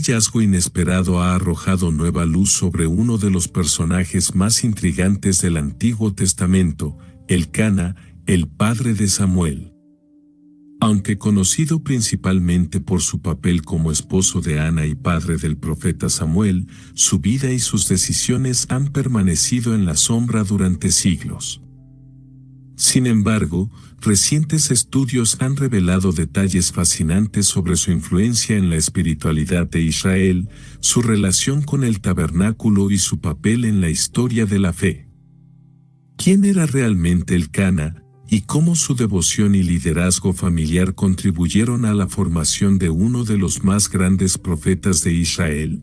hallazgo inesperado ha arrojado nueva luz sobre uno de los personajes más intrigantes del Antiguo Testamento, Elcana, el padre de Samuel. Aunque conocido principalmente por su papel como esposo de Ana y padre del profeta Samuel, su vida y sus decisiones han permanecido en la sombra durante siglos. Sin embargo, recientes estudios han revelado detalles fascinantes sobre su influencia en la espiritualidad de Israel, su relación con el tabernáculo y su papel en la historia de la fe. ¿Quién era realmente Elcana, y cómo su devoción y liderazgo familiar contribuyeron a la formación de uno de los más grandes profetas de Israel?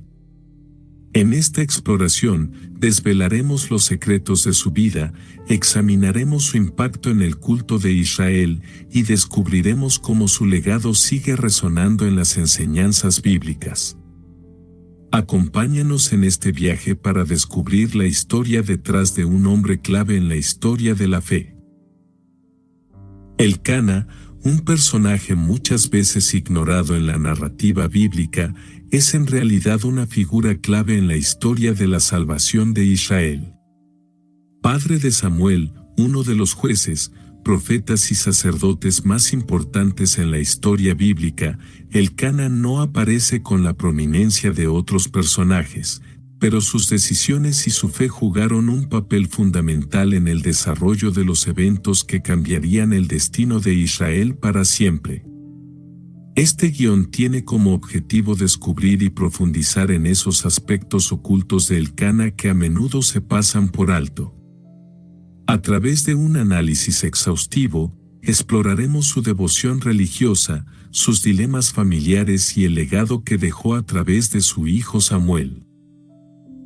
En esta exploración, desvelaremos los secretos de su vida, examinaremos su impacto en el culto de Israel y descubriremos cómo su legado sigue resonando en las enseñanzas bíblicas. Acompáñanos en este viaje para descubrir la historia detrás de un hombre clave en la historia de la fe. Elcana, un personaje muchas veces ignorado en la narrativa bíblica, es en realidad una figura clave en la historia de la salvación de Israel. Padre de Samuel, uno de los jueces, profetas y sacerdotes más importantes en la historia bíblica, Elcana no aparece con la prominencia de otros personajes, pero sus decisiones y su fe jugaron un papel fundamental en el desarrollo de los eventos que cambiarían el destino de Israel para siempre. Este guión tiene como objetivo descubrir y profundizar en esos aspectos ocultos de Elcana que a menudo se pasan por alto. A través de un análisis exhaustivo, exploraremos su devoción religiosa, sus dilemas familiares y el legado que dejó a través de su hijo Samuel.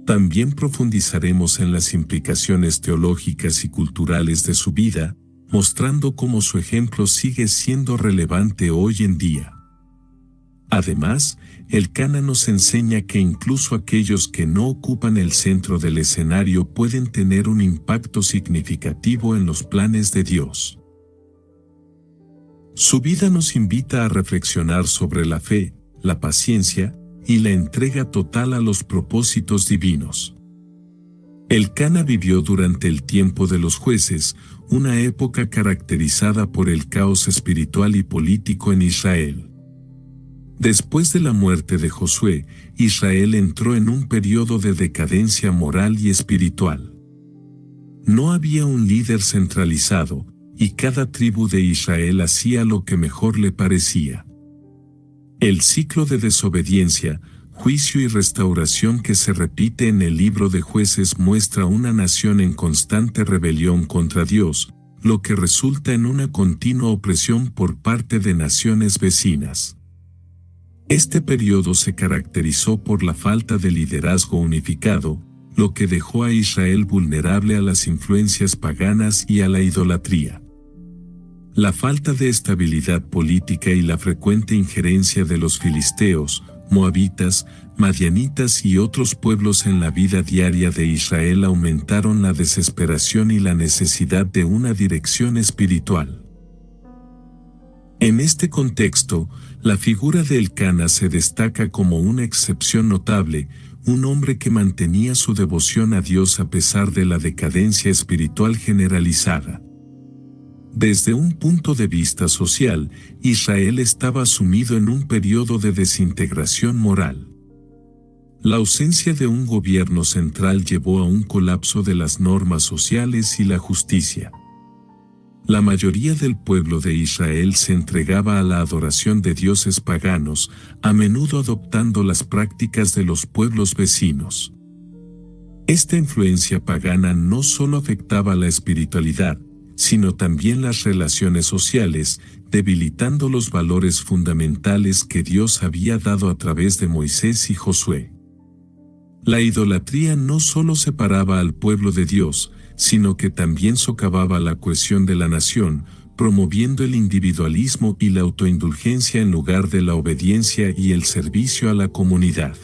También profundizaremos en las implicaciones teológicas y culturales de su vida, mostrando cómo su ejemplo sigue siendo relevante hoy en día. Además, Elcana nos enseña que incluso aquellos que no ocupan el centro del escenario pueden tener un impacto significativo en los planes de Dios. Su vida nos invita a reflexionar sobre la fe, la paciencia y la entrega total a los propósitos divinos. Elcana vivió durante el tiempo de los jueces, una época caracterizada por el caos espiritual y político en Israel. Después de la muerte de Josué, Israel entró en un periodo de decadencia moral y espiritual. No había un líder centralizado, y cada tribu de Israel hacía lo que mejor le parecía. El ciclo de desobediencia, juicio y restauración que se repite en el libro de Jueces muestra una nación en constante rebelión contra Dios, lo que resulta en una continua opresión por parte de naciones vecinas. Este periodo se caracterizó por la falta de liderazgo unificado, lo que dejó a Israel vulnerable a las influencias paganas y a la idolatría. La falta de estabilidad política y la frecuente injerencia de los filisteos, moabitas, madianitas y otros pueblos en la vida diaria de Israel aumentaron la desesperación y la necesidad de una dirección espiritual. En este contexto, la figura de Elcana se destaca como una excepción notable, un hombre que mantenía su devoción a Dios a pesar de la decadencia espiritual generalizada. Desde un punto de vista social, Israel estaba sumido en un periodo de desintegración moral. La ausencia de un gobierno central llevó a un colapso de las normas sociales y la justicia. La mayoría del pueblo de Israel se entregaba a la adoración de dioses paganos, a menudo adoptando las prácticas de los pueblos vecinos. Esta influencia pagana no solo afectaba la espiritualidad, sino también las relaciones sociales, debilitando los valores fundamentales que Dios había dado a través de Moisés y Josué. La idolatría no solo separaba al pueblo de Dios, sino que también socavaba la cohesión de la nación, promoviendo el individualismo y la autoindulgencia en lugar de la obediencia y el servicio a la comunidad.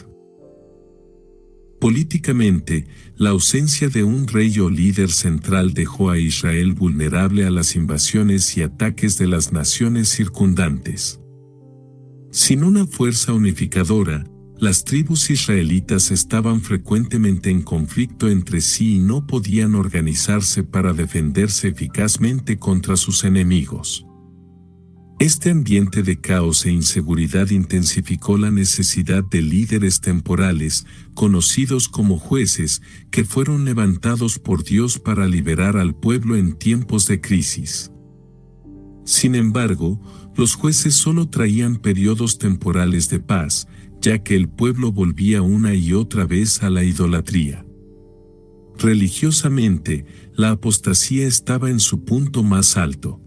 Políticamente, la ausencia de un rey o líder central dejó a Israel vulnerable a las invasiones y ataques de las naciones circundantes. Sin una fuerza unificadora, las tribus israelitas estaban frecuentemente en conflicto entre sí y no podían organizarse para defenderse eficazmente contra sus enemigos. Este ambiente de caos e inseguridad intensificó la necesidad de líderes temporales, conocidos como jueces, que fueron levantados por Dios para liberar al pueblo en tiempos de crisis. Sin embargo, los jueces solo traían periodos temporales de paz, ya que el pueblo volvía una y otra vez a la idolatría. Religiosamente, la apostasía estaba en su punto más alto.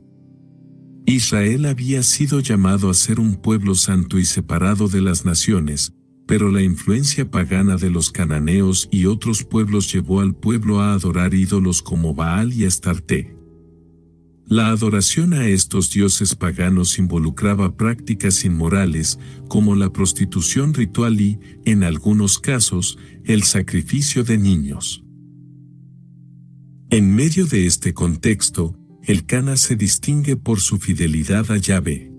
Israel había sido llamado a ser un pueblo santo y separado de las naciones, pero la influencia pagana de los cananeos y otros pueblos llevó al pueblo a adorar ídolos como Baal y Astarte. La adoración a estos dioses paganos involucraba prácticas inmorales, como la prostitución ritual y, en algunos casos, el sacrificio de niños. En medio de este contexto, Elcana se distingue por su fidelidad a Yahvé.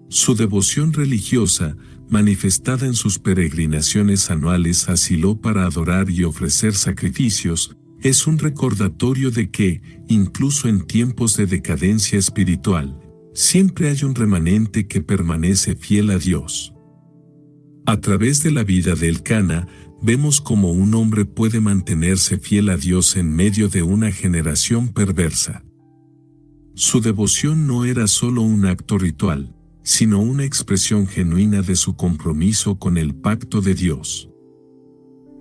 Su devoción religiosa, manifestada en sus peregrinaciones anuales a Silo para adorar y ofrecer sacrificios, es un recordatorio de que, incluso en tiempos de decadencia espiritual, siempre hay un remanente que permanece fiel a Dios. A través de la vida de Elcana, vemos cómo un hombre puede mantenerse fiel a Dios en medio de una generación perversa. Su devoción no era solo un acto ritual, sino una expresión genuina de su compromiso con el pacto de Dios.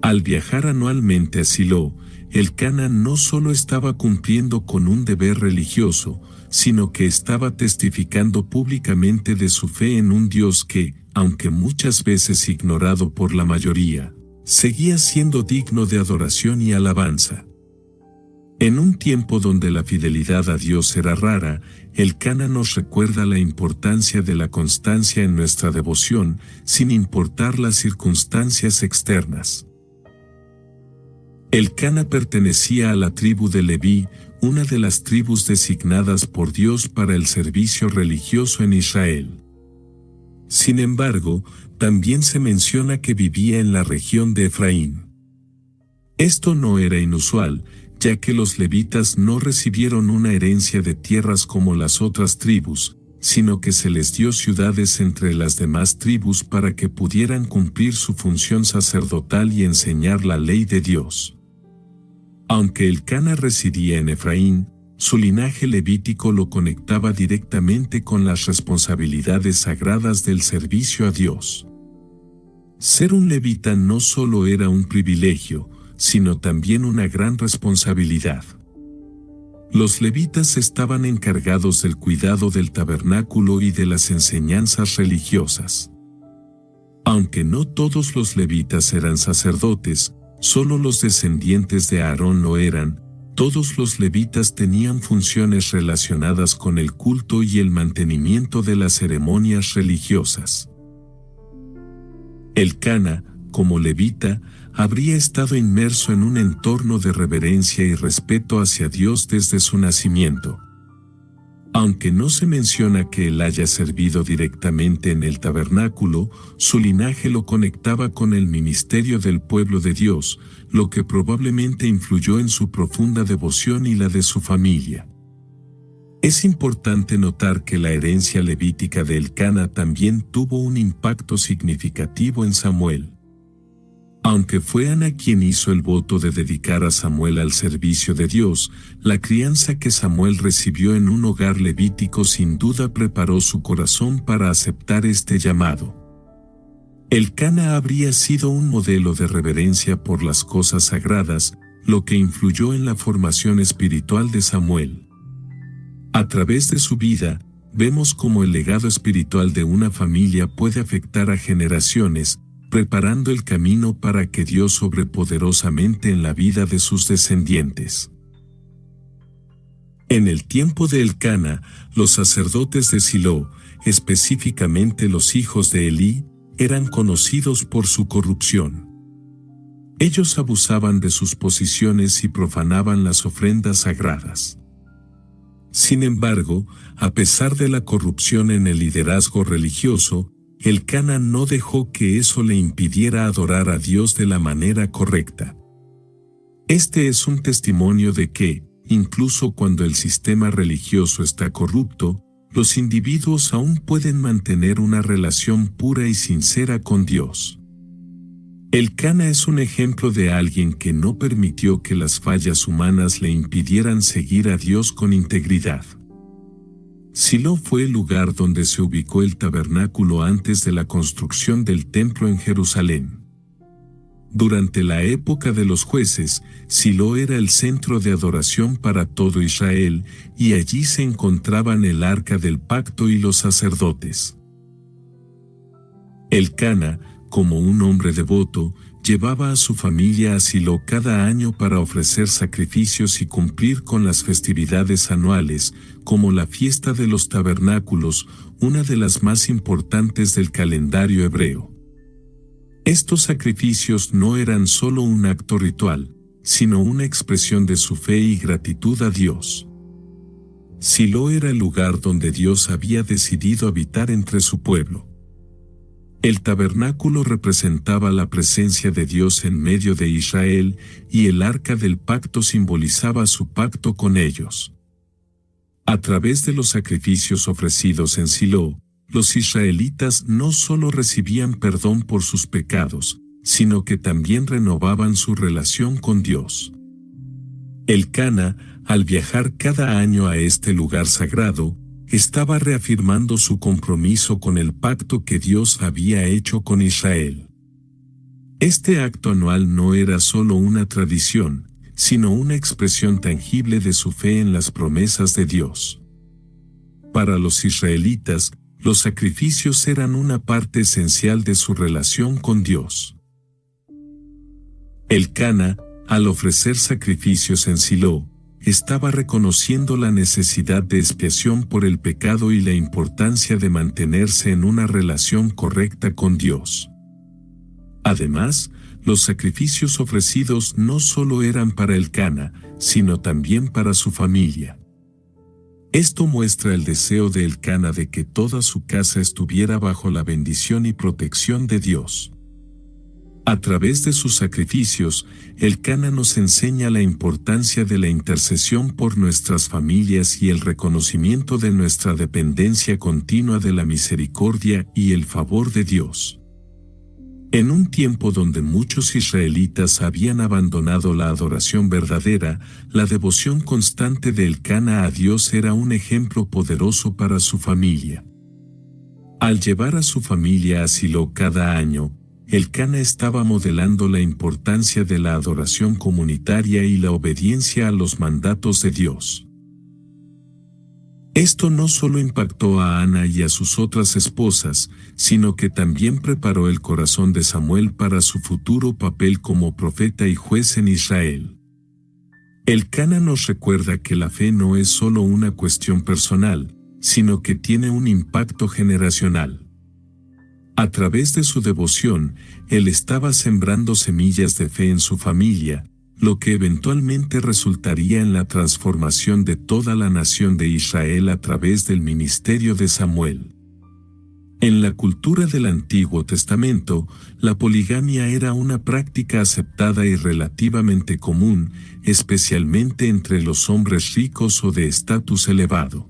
Al viajar anualmente a Silo, Elcana no solo estaba cumpliendo con un deber religioso, sino que estaba testificando públicamente de su fe en un Dios que, aunque muchas veces ignorado por la mayoría, seguía siendo digno de adoración y alabanza. En un tiempo donde la fidelidad a Dios era rara, Elcana nos recuerda la importancia de la constancia en nuestra devoción, sin importar las circunstancias externas. Elcana pertenecía a la tribu de Leví, una de las tribus designadas por Dios para el servicio religioso en Israel. Sin embargo, también se menciona que vivía en la región de Efraín. Esto no era inusual, ya que los levitas no recibieron una herencia de tierras como las otras tribus, sino que se les dio ciudades entre las demás tribus para que pudieran cumplir su función sacerdotal y enseñar la ley de Dios. Aunque Elcana residía en Efraín, su linaje levítico lo conectaba directamente con las responsabilidades sagradas del servicio a Dios. Ser un levita no solo era un privilegio, sino también una gran responsabilidad. Los levitas estaban encargados del cuidado del tabernáculo y de las enseñanzas religiosas. Aunque no todos los levitas eran sacerdotes, solo los descendientes de Aarón lo eran, todos los levitas tenían funciones relacionadas con el culto y el mantenimiento de las ceremonias religiosas. Elcana, como levita, habría estado inmerso en un entorno de reverencia y respeto hacia Dios desde su nacimiento. Aunque no se menciona que él haya servido directamente en el tabernáculo, su linaje lo conectaba con el ministerio del pueblo de Dios, lo que probablemente influyó en su profunda devoción y la de su familia. Es importante notar que la herencia levítica de Elcana también tuvo un impacto significativo en Samuel. Aunque fue Ana quien hizo el voto de dedicar a Samuel al servicio de Dios, la crianza que Samuel recibió en un hogar levítico sin duda preparó su corazón para aceptar este llamado. Elcana habría sido un modelo de reverencia por las cosas sagradas, lo que influyó en la formación espiritual de Samuel. A través de su vida, vemos cómo el legado espiritual de una familia puede afectar a generaciones, preparando el camino para que Dios obre poderosamente en la vida de sus descendientes. En el tiempo de Elcana, los sacerdotes de Silo, específicamente los hijos de Elí, eran conocidos por su corrupción. Ellos abusaban de sus posiciones y profanaban las ofrendas sagradas. Sin embargo, a pesar de la corrupción en el liderazgo religioso, Elcana no dejó que eso le impidiera adorar a Dios de la manera correcta. Este es un testimonio de que, incluso cuando el sistema religioso está corrupto, los individuos aún pueden mantener una relación pura y sincera con Dios. Elcana es un ejemplo de alguien que no permitió que las fallas humanas le impidieran seguir a Dios con integridad. Silo fue el lugar donde se ubicó el tabernáculo antes de la construcción del templo en Jerusalén. Durante la época de los jueces, Silo era el centro de adoración para todo Israel, y allí se encontraban el arca del pacto y los sacerdotes. Elcana, como un hombre devoto, llevaba a su familia a Silo cada año para ofrecer sacrificios y cumplir con las festividades anuales, como la fiesta de los tabernáculos, una de las más importantes del calendario hebreo. Estos sacrificios no eran solo un acto ritual, sino una expresión de su fe y gratitud a Dios. Silo era el lugar donde Dios había decidido habitar entre su pueblo. El tabernáculo representaba la presencia de Dios en medio de Israel, y el arca del pacto simbolizaba su pacto con ellos. A través de los sacrificios ofrecidos en Silo, los israelitas no solo recibían perdón por sus pecados, sino que también renovaban su relación con Dios. Elcana, al viajar cada año a este lugar sagrado, estaba reafirmando su compromiso con el pacto que Dios había hecho con Israel. Este acto anual no era solo una tradición, sino una expresión tangible de su fe en las promesas de Dios. Para los israelitas, los sacrificios eran una parte esencial de su relación con Dios. Elcana, al ofrecer sacrificios en Silo, estaba reconociendo la necesidad de expiación por el pecado y la importancia de mantenerse en una relación correcta con Dios. Además, los sacrificios ofrecidos no solo eran para Elcana, sino también para su familia. Esto muestra el deseo de Elcana de que toda su casa estuviera bajo la bendición y protección de Dios. A través de sus sacrificios, Elcana nos enseña la importancia de la intercesión por nuestras familias y el reconocimiento de nuestra dependencia continua de la misericordia y el favor de Dios. En un tiempo donde muchos israelitas habían abandonado la adoración verdadera, la devoción constante de Elcana a Dios era un ejemplo poderoso para su familia. Al llevar a su familia a Silo cada año, Elcana estaba modelando la importancia de la adoración comunitaria y la obediencia a los mandatos de Dios. Esto no solo impactó a Ana y a sus otras esposas, sino que también preparó el corazón de Samuel para su futuro papel como profeta y juez en Israel. Elcana nos recuerda que la fe no es solo una cuestión personal, sino que tiene un impacto generacional. A través de su devoción, él estaba sembrando semillas de fe en su familia, lo que eventualmente resultaría en la transformación de toda la nación de Israel a través del ministerio de Samuel. En la cultura del Antiguo Testamento, la poligamia era una práctica aceptada y relativamente común, especialmente entre los hombres ricos o de estatus elevado.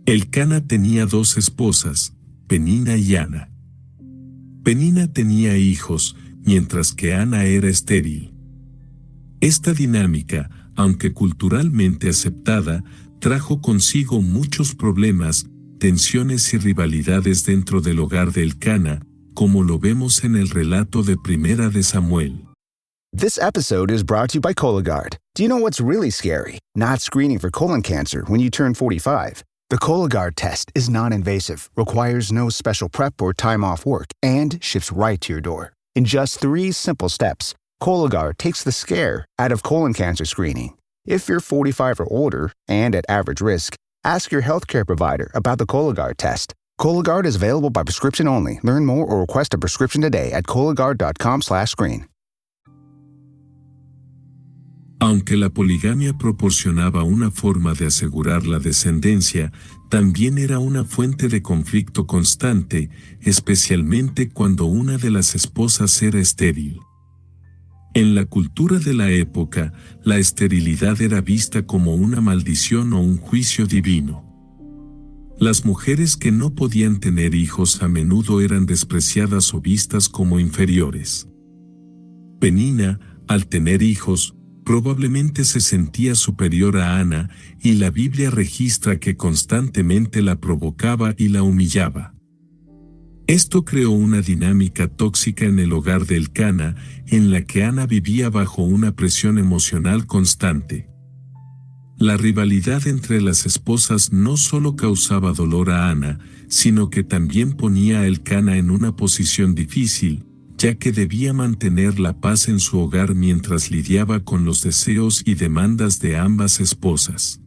Elcana tenía 2 esposas, Penina y Ana. Penina tenía hijos, mientras que Ana era estéril. Esta dinámica, aunque culturalmente aceptada, trajo consigo muchos problemas, tensiones y rivalidades dentro del hogar de Elcana, como lo vemos en el relato de Primera de Samuel. This episode is brought to you by Cologuard. Do you know what's really scary? Not screening for colon cancer when you turn 45. The Cologuard test is non-invasive, requires no special prep or time off work, and ships right to your door. In just 3 simple steps, Cologuard takes the scare out of colon cancer screening. If you're 45 or older and at average risk, ask your healthcare provider about the Cologuard test. Cologuard is available by prescription only. Learn more or request a prescription today at Cologuard.com/screen. Aunque la poligamia proporcionaba una forma de asegurar la descendencia, también era una fuente de conflicto constante, especialmente cuando una de las esposas era estéril. En la cultura de la época, la esterilidad era vista como una maldición o un juicio divino. Las mujeres que no podían tener hijos a menudo eran despreciadas o vistas como inferiores. Penina, al tener hijos, probablemente se sentía superior a Ana, y la Biblia registra que constantemente la provocaba y la humillaba. Esto creó una dinámica tóxica en el hogar de Elcana, en la que Ana vivía bajo una presión emocional constante. La rivalidad entre las esposas no solo causaba dolor a Ana, sino que también ponía a Elcana en una posición difícil, ya que debía mantener la paz en su hogar mientras lidiaba con los deseos y demandas de ambas esposas.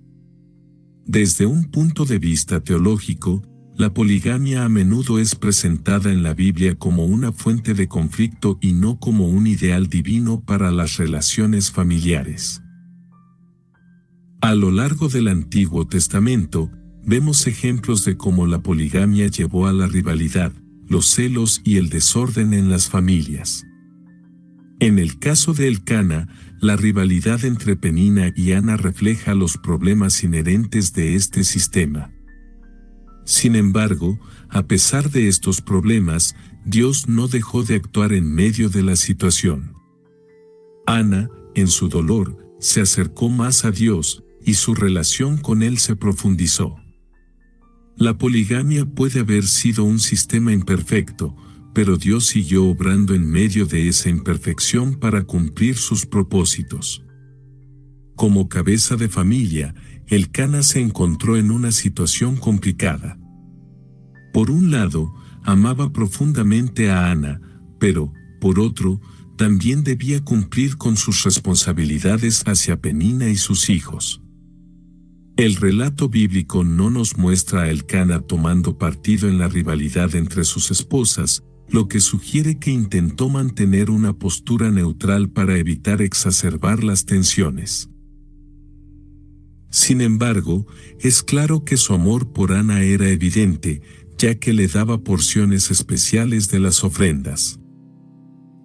Desde un punto de vista teológico, la poligamia a menudo es presentada en la Biblia como una fuente de conflicto y no como un ideal divino para las relaciones familiares. A lo largo del Antiguo Testamento, vemos ejemplos de cómo la poligamia llevó a la rivalidad, los celos y el desorden en las familias. En el caso de Elcana, la rivalidad entre Penina y Ana refleja los problemas inherentes de este sistema. Sin embargo, a pesar de estos problemas, Dios no dejó de actuar en medio de la situación. Ana, en su dolor, se acercó más a Dios, y su relación con Él se profundizó. La poligamia puede haber sido un sistema imperfecto, pero Dios siguió obrando en medio de esa imperfección para cumplir sus propósitos. Como cabeza de familia, Elcana se encontró en una situación complicada. Por un lado, amaba profundamente a Ana, pero, por otro, también debía cumplir con sus responsabilidades hacia Penina y sus hijos. El relato bíblico no nos muestra a Elcana tomando partido en la rivalidad entre sus esposas, lo que sugiere que intentó mantener una postura neutral para evitar exacerbar las tensiones. Sin embargo, es claro que su amor por Ana era evidente, ya que le daba porciones especiales de las ofrendas.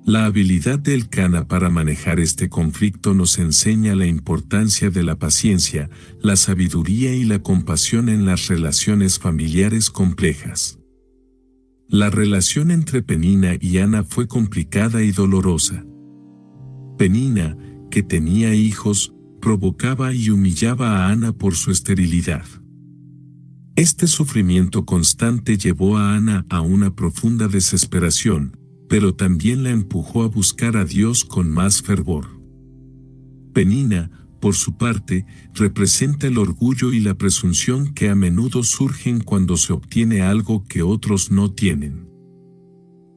La habilidad de Elcana para manejar este conflicto nos enseña la importancia de la paciencia, la sabiduría y la compasión en las relaciones familiares complejas. La relación entre Penina y Ana fue complicada y dolorosa. Penina, que tenía hijos, provocaba y humillaba a Ana por su esterilidad. Este sufrimiento constante llevó a Ana a una profunda desesperación, pero también la empujó a buscar a Dios con más fervor. Penina, por su parte, representa el orgullo y la presunción que a menudo surgen cuando se obtiene algo que otros no tienen.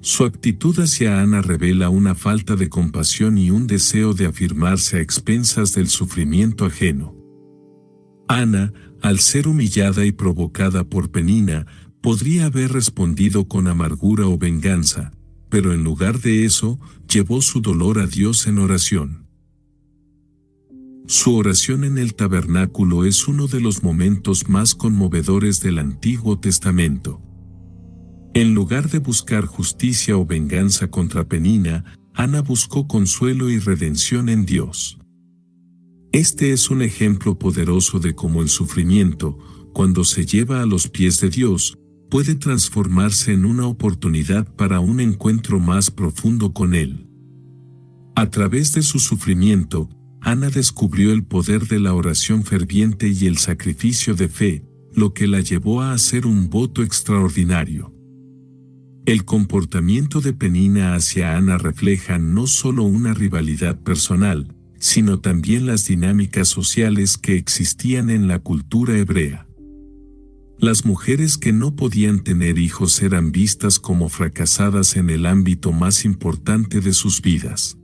Su actitud hacia Ana revela una falta de compasión y un deseo de afirmarse a expensas del sufrimiento ajeno. Ana, al ser humillada y provocada por Penina, podría haber respondido con amargura o venganza, pero en lugar de eso, llevó su dolor a Dios en oración. Su oración en el tabernáculo es uno de los momentos más conmovedores del Antiguo Testamento. En lugar de buscar justicia o venganza contra Penina, Ana buscó consuelo y redención en Dios. Este es un ejemplo poderoso de cómo el sufrimiento, cuando se lleva a los pies de Dios, puede transformarse en una oportunidad para un encuentro más profundo con Él. A través de su sufrimiento, Ana descubrió el poder de la oración ferviente y el sacrificio de fe, lo que la llevó a hacer un voto extraordinario. El comportamiento de Penina hacia Ana refleja no solo una rivalidad personal, sino también las dinámicas sociales que existían en la cultura hebrea. Las mujeres que no podían tener hijos eran vistas como fracasadas en el ámbito más importante de sus vidas.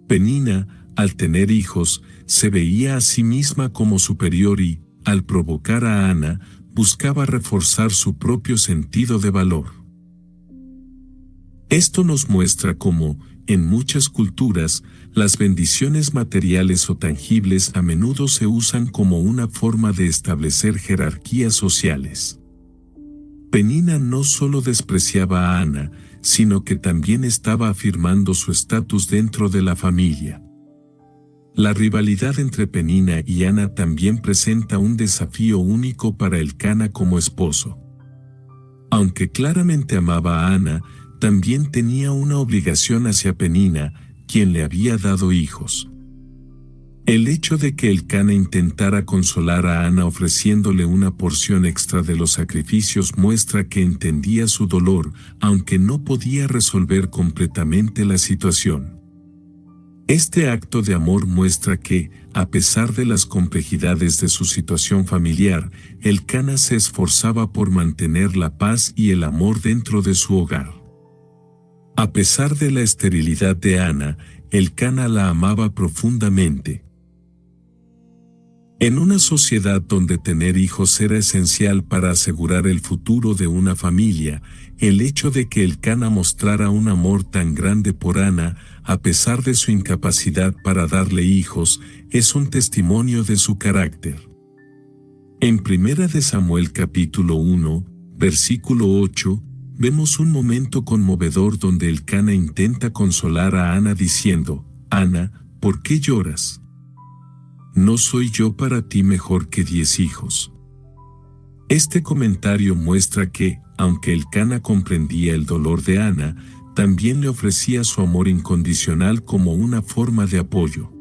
Penina, al tener hijos, se veía a sí misma como superior y, al provocar a Ana, buscaba reforzar su propio sentido de valor. Esto nos muestra cómo, en muchas culturas, las bendiciones materiales o tangibles a menudo se usan como una forma de establecer jerarquías sociales. Penina no solo despreciaba a Ana, sino que también estaba afirmando su estatus dentro de la familia. La rivalidad entre Penina y Ana también presenta un desafío único para Elcana como esposo. Aunque claramente amaba a Ana, también tenía una obligación hacia Penina, quien le había dado hijos. El hecho de que Elcana intentara consolar a Ana ofreciéndole una porción extra de los sacrificios muestra que entendía su dolor, aunque no podía resolver completamente la situación. Este acto de amor muestra que, a pesar de las complejidades de su situación familiar, Elcana se esforzaba por mantener la paz y el amor dentro de su hogar. A pesar de la esterilidad de Ana, Elcana la amaba profundamente. En una sociedad donde tener hijos era esencial para asegurar el futuro de una familia, el hecho de que Elcana mostrara un amor tan grande por Ana, a pesar de su incapacidad para darle hijos, es un testimonio de su carácter. En 1 Samuel capítulo 1, versículo 8, vemos un momento conmovedor donde Elcana intenta consolar a Ana diciendo: «Ana, ¿por qué lloras? ¿No soy yo para ti mejor que 10 hijos?» Este comentario muestra que, aunque Elcana comprendía el dolor de Ana, también le ofrecía su amor incondicional como una forma de apoyo.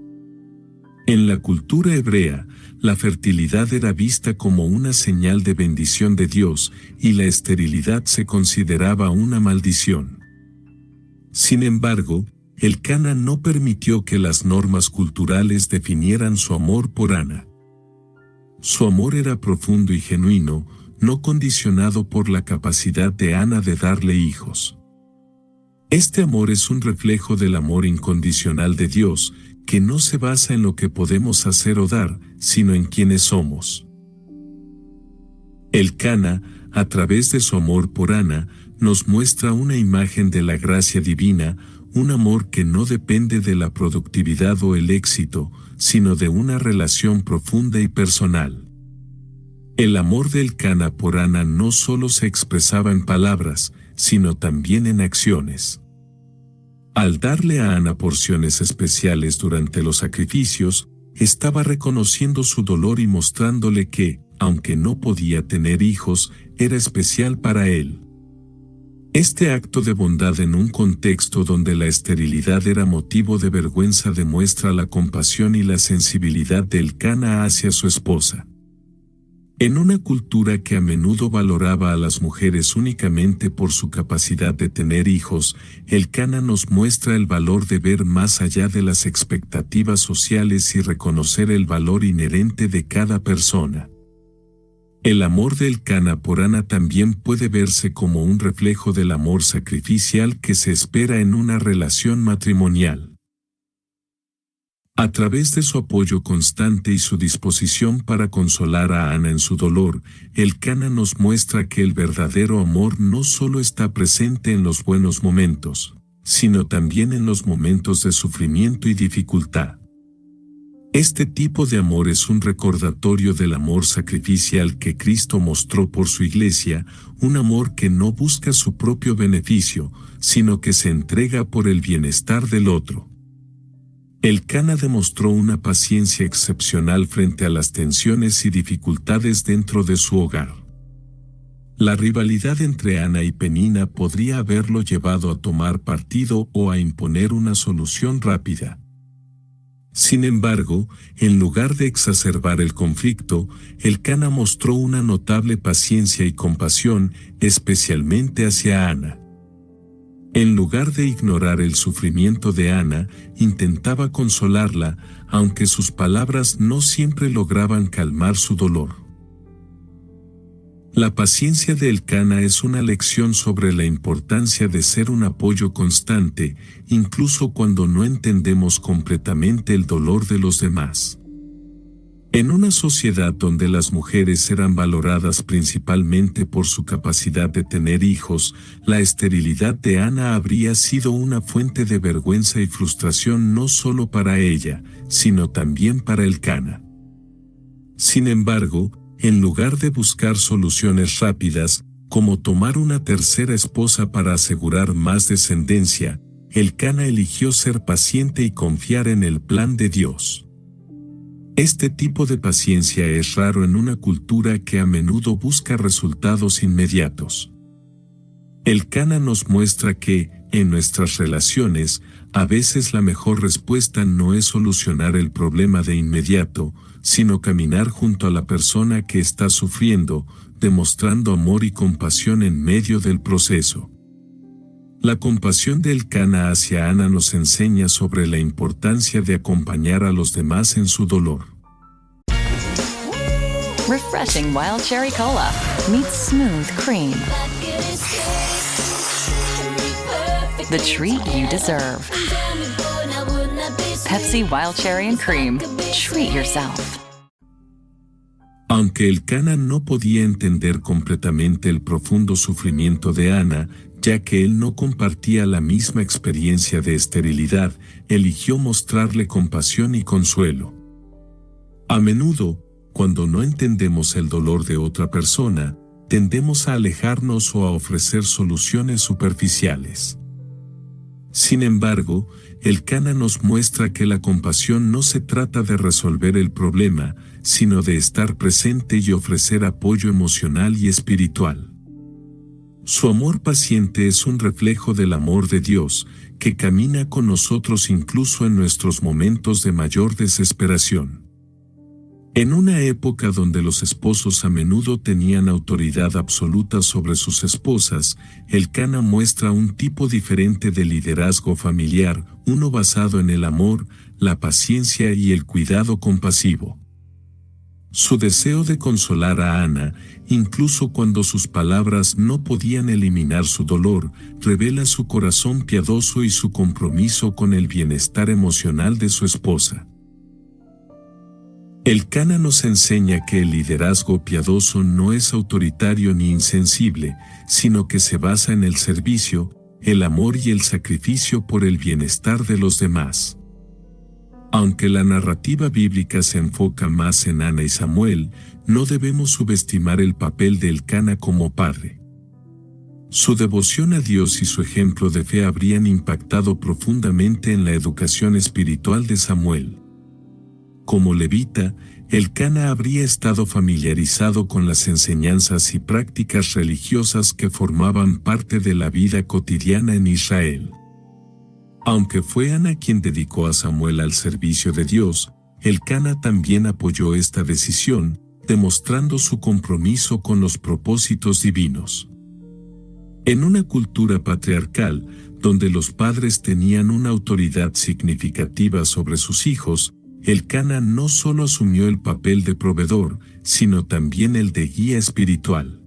En la cultura hebrea, la fertilidad era vista como una señal de bendición de Dios y la esterilidad se consideraba una maldición. Sin embargo, Elcana no permitió que las normas culturales definieran su amor por Ana. Su amor era profundo y genuino, no condicionado por la capacidad de Ana de darle hijos. Este amor es un reflejo del amor incondicional de Dios, que no se basa en lo que podemos hacer o dar, sino en quienes somos. Elcana, a través de su amor por Ana, nos muestra una imagen de la gracia divina, un amor que no depende de la productividad o el éxito, sino de una relación profunda y personal. El amor de Elcana por Ana no solo se expresaba en palabras, sino también en acciones. Al darle a Ana porciones especiales durante los sacrificios, estaba reconociendo su dolor y mostrándole que, aunque no podía tener hijos, era especial para él. Este acto de bondad en un contexto donde la esterilidad era motivo de vergüenza demuestra la compasión y la sensibilidad de Elcana hacia su esposa. En una cultura que a menudo valoraba a las mujeres únicamente por su capacidad de tener hijos, Elcana nos muestra el valor de ver más allá de las expectativas sociales y reconocer el valor inherente de cada persona. El amor de Elcana por Ana también puede verse como un reflejo del amor sacrificial que se espera en una relación matrimonial. A través de su apoyo constante y su disposición para consolar a Ana en su dolor, Elcana nos muestra que el verdadero amor no solo está presente en los buenos momentos, sino también en los momentos de sufrimiento y dificultad. Este tipo de amor es un recordatorio del amor sacrificial que Cristo mostró por su Iglesia, un amor que no busca su propio beneficio, sino que se entrega por el bienestar del otro. Elcana demostró una paciencia excepcional frente a las tensiones y dificultades dentro de su hogar. La rivalidad entre Ana y Penina podría haberlo llevado a tomar partido o a imponer una solución rápida. Sin embargo, en lugar de exacerbar el conflicto, Elcana mostró una notable paciencia y compasión, especialmente hacia Ana. En lugar de ignorar el sufrimiento de Ana, intentaba consolarla, aunque sus palabras no siempre lograban calmar su dolor. La paciencia de Elcana es una lección sobre la importancia de ser un apoyo constante, incluso cuando no entendemos completamente el dolor de los demás. En una sociedad donde las mujeres eran valoradas principalmente por su capacidad de tener hijos, la esterilidad de Ana habría sido una fuente de vergüenza y frustración no solo para ella, sino también para Elcana. Sin embargo, en lugar de buscar soluciones rápidas, como tomar una tercera esposa para asegurar más descendencia, Elcana eligió ser paciente y confiar en el plan de Dios. Este tipo de paciencia es raro en una cultura que a menudo busca resultados inmediatos. Elcana nos muestra que, en nuestras relaciones, a veces la mejor respuesta no es solucionar el problema de inmediato, sino caminar junto a la persona que está sufriendo, demostrando amor y compasión en medio del proceso. La compasión de Elcana hacia Ana nos enseña sobre la importancia de acompañar a los demás en su dolor. Refreshing Wild Cherry Cola meets smooth cream. The treat you deserve. Pepsi Wild Cherry and Cream. Treat yourself. Aunque Elcana no podía entender completamente el profundo sufrimiento de Ana, ya que él no compartía la misma experiencia de esterilidad, eligió mostrarle compasión y consuelo. A menudo, cuando no entendemos el dolor de otra persona, tendemos a alejarnos o a ofrecer soluciones superficiales. Sin embargo, Elcana nos muestra que la compasión no se trata de resolver el problema, sino de estar presente y ofrecer apoyo emocional y espiritual. Su amor paciente es un reflejo del amor de Dios, que camina con nosotros incluso en nuestros momentos de mayor desesperación. En una época donde los esposos a menudo tenían autoridad absoluta sobre sus esposas, Elcana muestra un tipo diferente de liderazgo familiar, uno basado en el amor, la paciencia y el cuidado compasivo. Su deseo de consolar a Ana, incluso cuando sus palabras no podían eliminar su dolor, revela su corazón piadoso y su compromiso con el bienestar emocional de su esposa. Elcana nos enseña que el liderazgo piadoso no es autoritario ni insensible, sino que se basa en el servicio, el amor y el sacrificio por el bienestar de los demás. Aunque la narrativa bíblica se enfoca más en Ana y Samuel, no debemos subestimar el papel de Elcana como padre. Su devoción a Dios y su ejemplo de fe habrían impactado profundamente en la educación espiritual de Samuel. Como levita, Elcana habría estado familiarizado con las enseñanzas y prácticas religiosas que formaban parte de la vida cotidiana en Israel. Aunque fue Ana quien dedicó a Samuel al servicio de Dios, Elcana también apoyó esta decisión, demostrando su compromiso con los propósitos divinos. En una cultura patriarcal, donde los padres tenían una autoridad significativa sobre sus hijos, Elcana no solo asumió el papel de proveedor, sino también el de guía espiritual.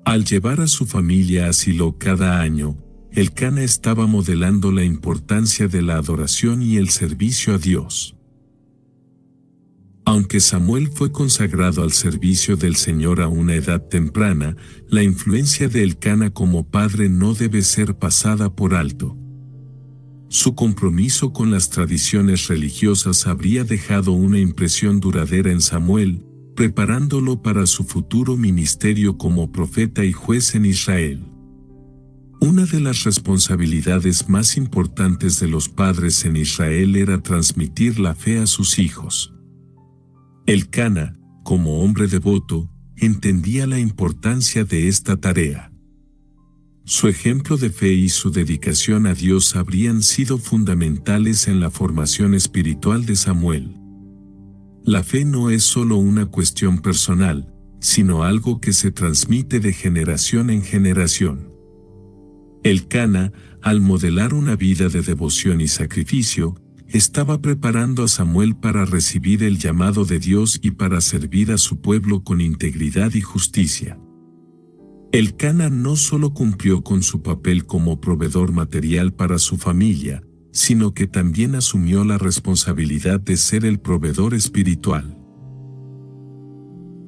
Al llevar a su familia a Silo cada año, Elcana estaba modelando la importancia de la adoración y el servicio a Dios. Aunque Samuel fue consagrado al servicio del Señor a una edad temprana, la influencia de Elcana como padre no debe ser pasada por alto. Su compromiso con las tradiciones religiosas habría dejado una impresión duradera en Samuel, preparándolo para su futuro ministerio como profeta y juez en Israel. Una de las responsabilidades más importantes de los padres en Israel era transmitir la fe a sus hijos. Elcana, como hombre devoto, entendía la importancia de esta tarea. Su ejemplo de fe y su dedicación a Dios habrían sido fundamentales en la formación espiritual de Samuel. La fe no es solo una cuestión personal, sino algo que se transmite de generación en generación. Elcana, al modelar una vida de devoción y sacrificio, estaba preparando a Samuel para recibir el llamado de Dios y para servir a su pueblo con integridad y justicia. Elcana no solo cumplió con su papel como proveedor material para su familia, sino que también asumió la responsabilidad de ser el proveedor espiritual.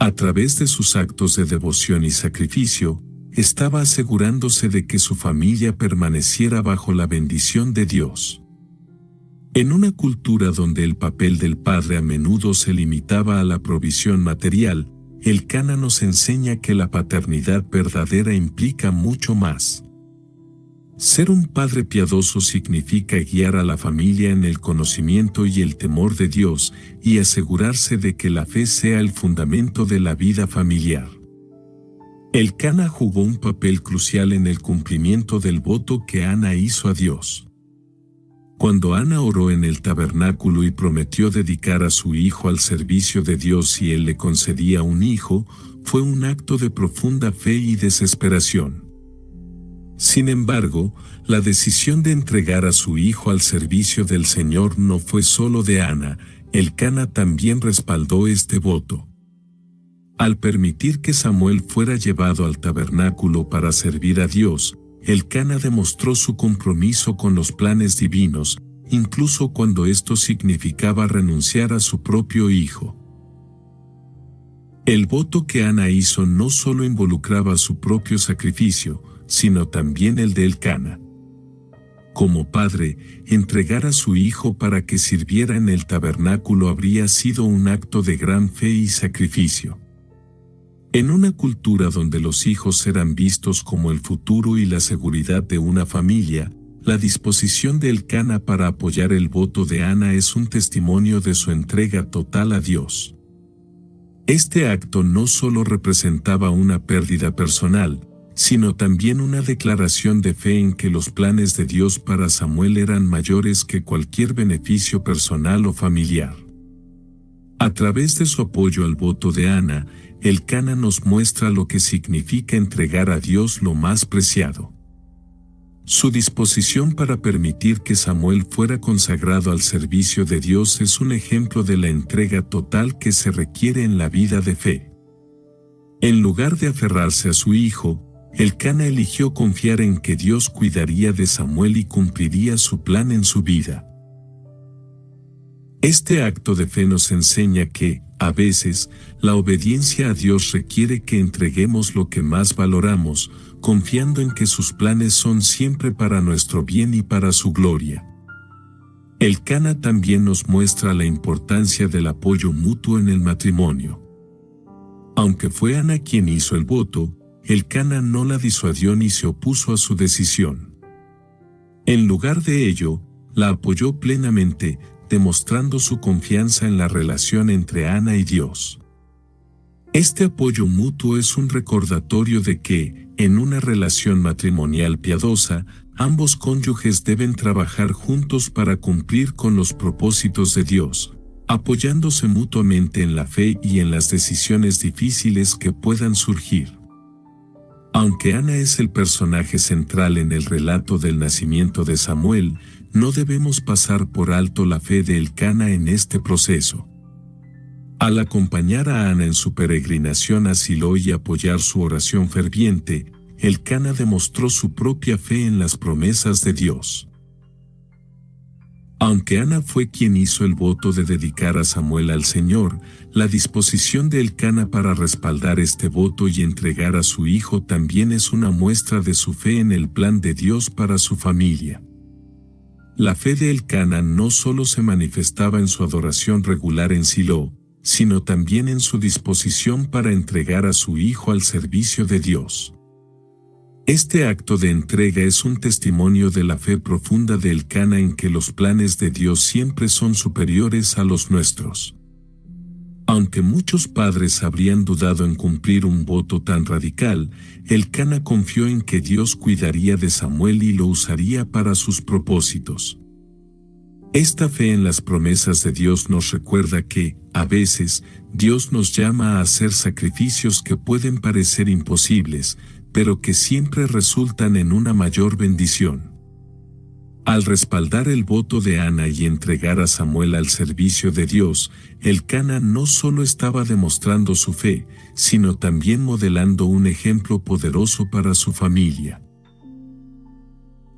A través de sus actos de devoción y sacrificio, estaba asegurándose de que su familia permaneciera bajo la bendición de Dios. En una cultura donde el papel del padre a menudo se limitaba a la provisión material, el Cana nos enseña que la paternidad verdadera implica mucho más. Ser un padre piadoso significa guiar a la familia en el conocimiento y el temor de Dios y asegurarse de que la fe sea el fundamento de la vida familiar. El Cana jugó un papel crucial en el cumplimiento del voto que Ana hizo a Dios. Cuando Ana oró en el tabernáculo y prometió dedicar a su hijo al servicio de Dios si él le concedía un hijo, fue un acto de profunda fe y desesperación. Sin embargo, la decisión de entregar a su hijo al servicio del Señor no fue solo de Ana, el Cana también respaldó este voto. Al permitir que Samuel fuera llevado al tabernáculo para servir a Dios, el Cana demostró su compromiso con los planes divinos, incluso cuando esto significaba renunciar a su propio hijo. El voto que Ana hizo no solo involucraba su propio sacrificio, sino también el de Elcana. Como padre, entregar a su hijo para que sirviera en el tabernáculo habría sido un acto de gran fe y sacrificio. En una cultura donde los hijos eran vistos como el futuro y la seguridad de una familia, la disposición de Elcana para apoyar el voto de Ana es un testimonio de su entrega total a Dios. Este acto no solo representaba una pérdida personal, sino también una declaración de fe en que los planes de Dios para Samuel eran mayores que cualquier beneficio personal o familiar. A través de su apoyo al voto de Ana, Elcana nos muestra lo que significa entregar a Dios lo más preciado. Su disposición para permitir que Samuel fuera consagrado al servicio de Dios es un ejemplo de la entrega total que se requiere en la vida de fe. En lugar de aferrarse a su hijo, Elcana eligió confiar en que Dios cuidaría de Samuel y cumpliría su plan en su vida. Este acto de fe nos enseña que, a veces, la obediencia a Dios requiere que entreguemos lo que más valoramos, confiando en que sus planes son siempre para nuestro bien y para su gloria. Elcana también nos muestra la importancia del apoyo mutuo en el matrimonio. Aunque fue Ana quien hizo el voto, Elcana no la disuadió ni se opuso a su decisión. En lugar de ello, la apoyó plenamente, demostrando su confianza en la relación entre Ana y Dios. Este apoyo mutuo es un recordatorio de que, en una relación matrimonial piadosa, ambos cónyuges deben trabajar juntos para cumplir con los propósitos de Dios, apoyándose mutuamente en la fe y en las decisiones difíciles que puedan surgir. Aunque Ana es el personaje central en el relato del nacimiento de Samuel, no debemos pasar por alto la fe de Elcana en este proceso. Al acompañar a Ana en su peregrinación a Silo y apoyar su oración ferviente, Elcana demostró su propia fe en las promesas de Dios. Aunque Ana fue quien hizo el voto de dedicar a Samuel al Señor, la disposición de Elcana para respaldar este voto y entregar a su hijo también es una muestra de su fe en el plan de Dios para su familia. La fe de Elcana no solo se manifestaba en su adoración regular en Silo, sino también en su disposición para entregar a su hijo al servicio de Dios. Este acto de entrega es un testimonio de la fe profunda de Elcana en que los planes de Dios siempre son superiores a los nuestros. Aunque muchos padres habrían dudado en cumplir un voto tan radical, Elcana confió en que Dios cuidaría de Samuel y lo usaría para sus propósitos. Esta fe en las promesas de Dios nos recuerda que, a veces, Dios nos llama a hacer sacrificios que pueden parecer imposibles, pero que siempre resultan en una mayor bendición. Al respaldar el voto de Ana y entregar a Samuel al servicio de Dios, Elcana no solo estaba demostrando su fe, sino también modelando un ejemplo poderoso para su familia.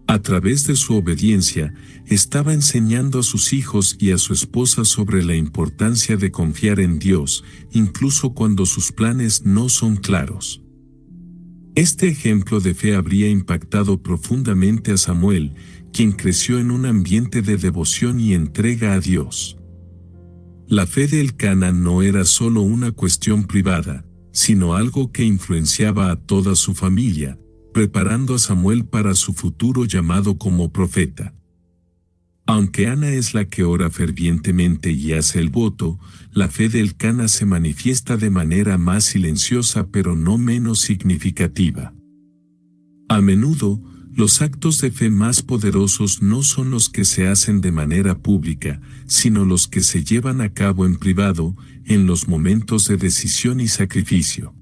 A través de su obediencia, estaba enseñando a sus hijos y a su esposa sobre la importancia de confiar en Dios, incluso cuando sus planes no son claros. Este ejemplo de fe habría impactado profundamente a Samuel, quien creció en un ambiente de devoción y entrega a Dios. La fe de Elcana no era solo una cuestión privada, sino algo que influenciaba a toda su familia, preparando a Samuel para su futuro llamado como profeta. Aunque Ana es la que ora fervientemente y hace el voto, la fe de Elcana se manifiesta de manera más silenciosa pero no menos significativa. A menudo, los actos de fe más poderosos no son los que se hacen de manera pública, sino los que se llevan a cabo en privado, en los momentos de decisión y sacrificio.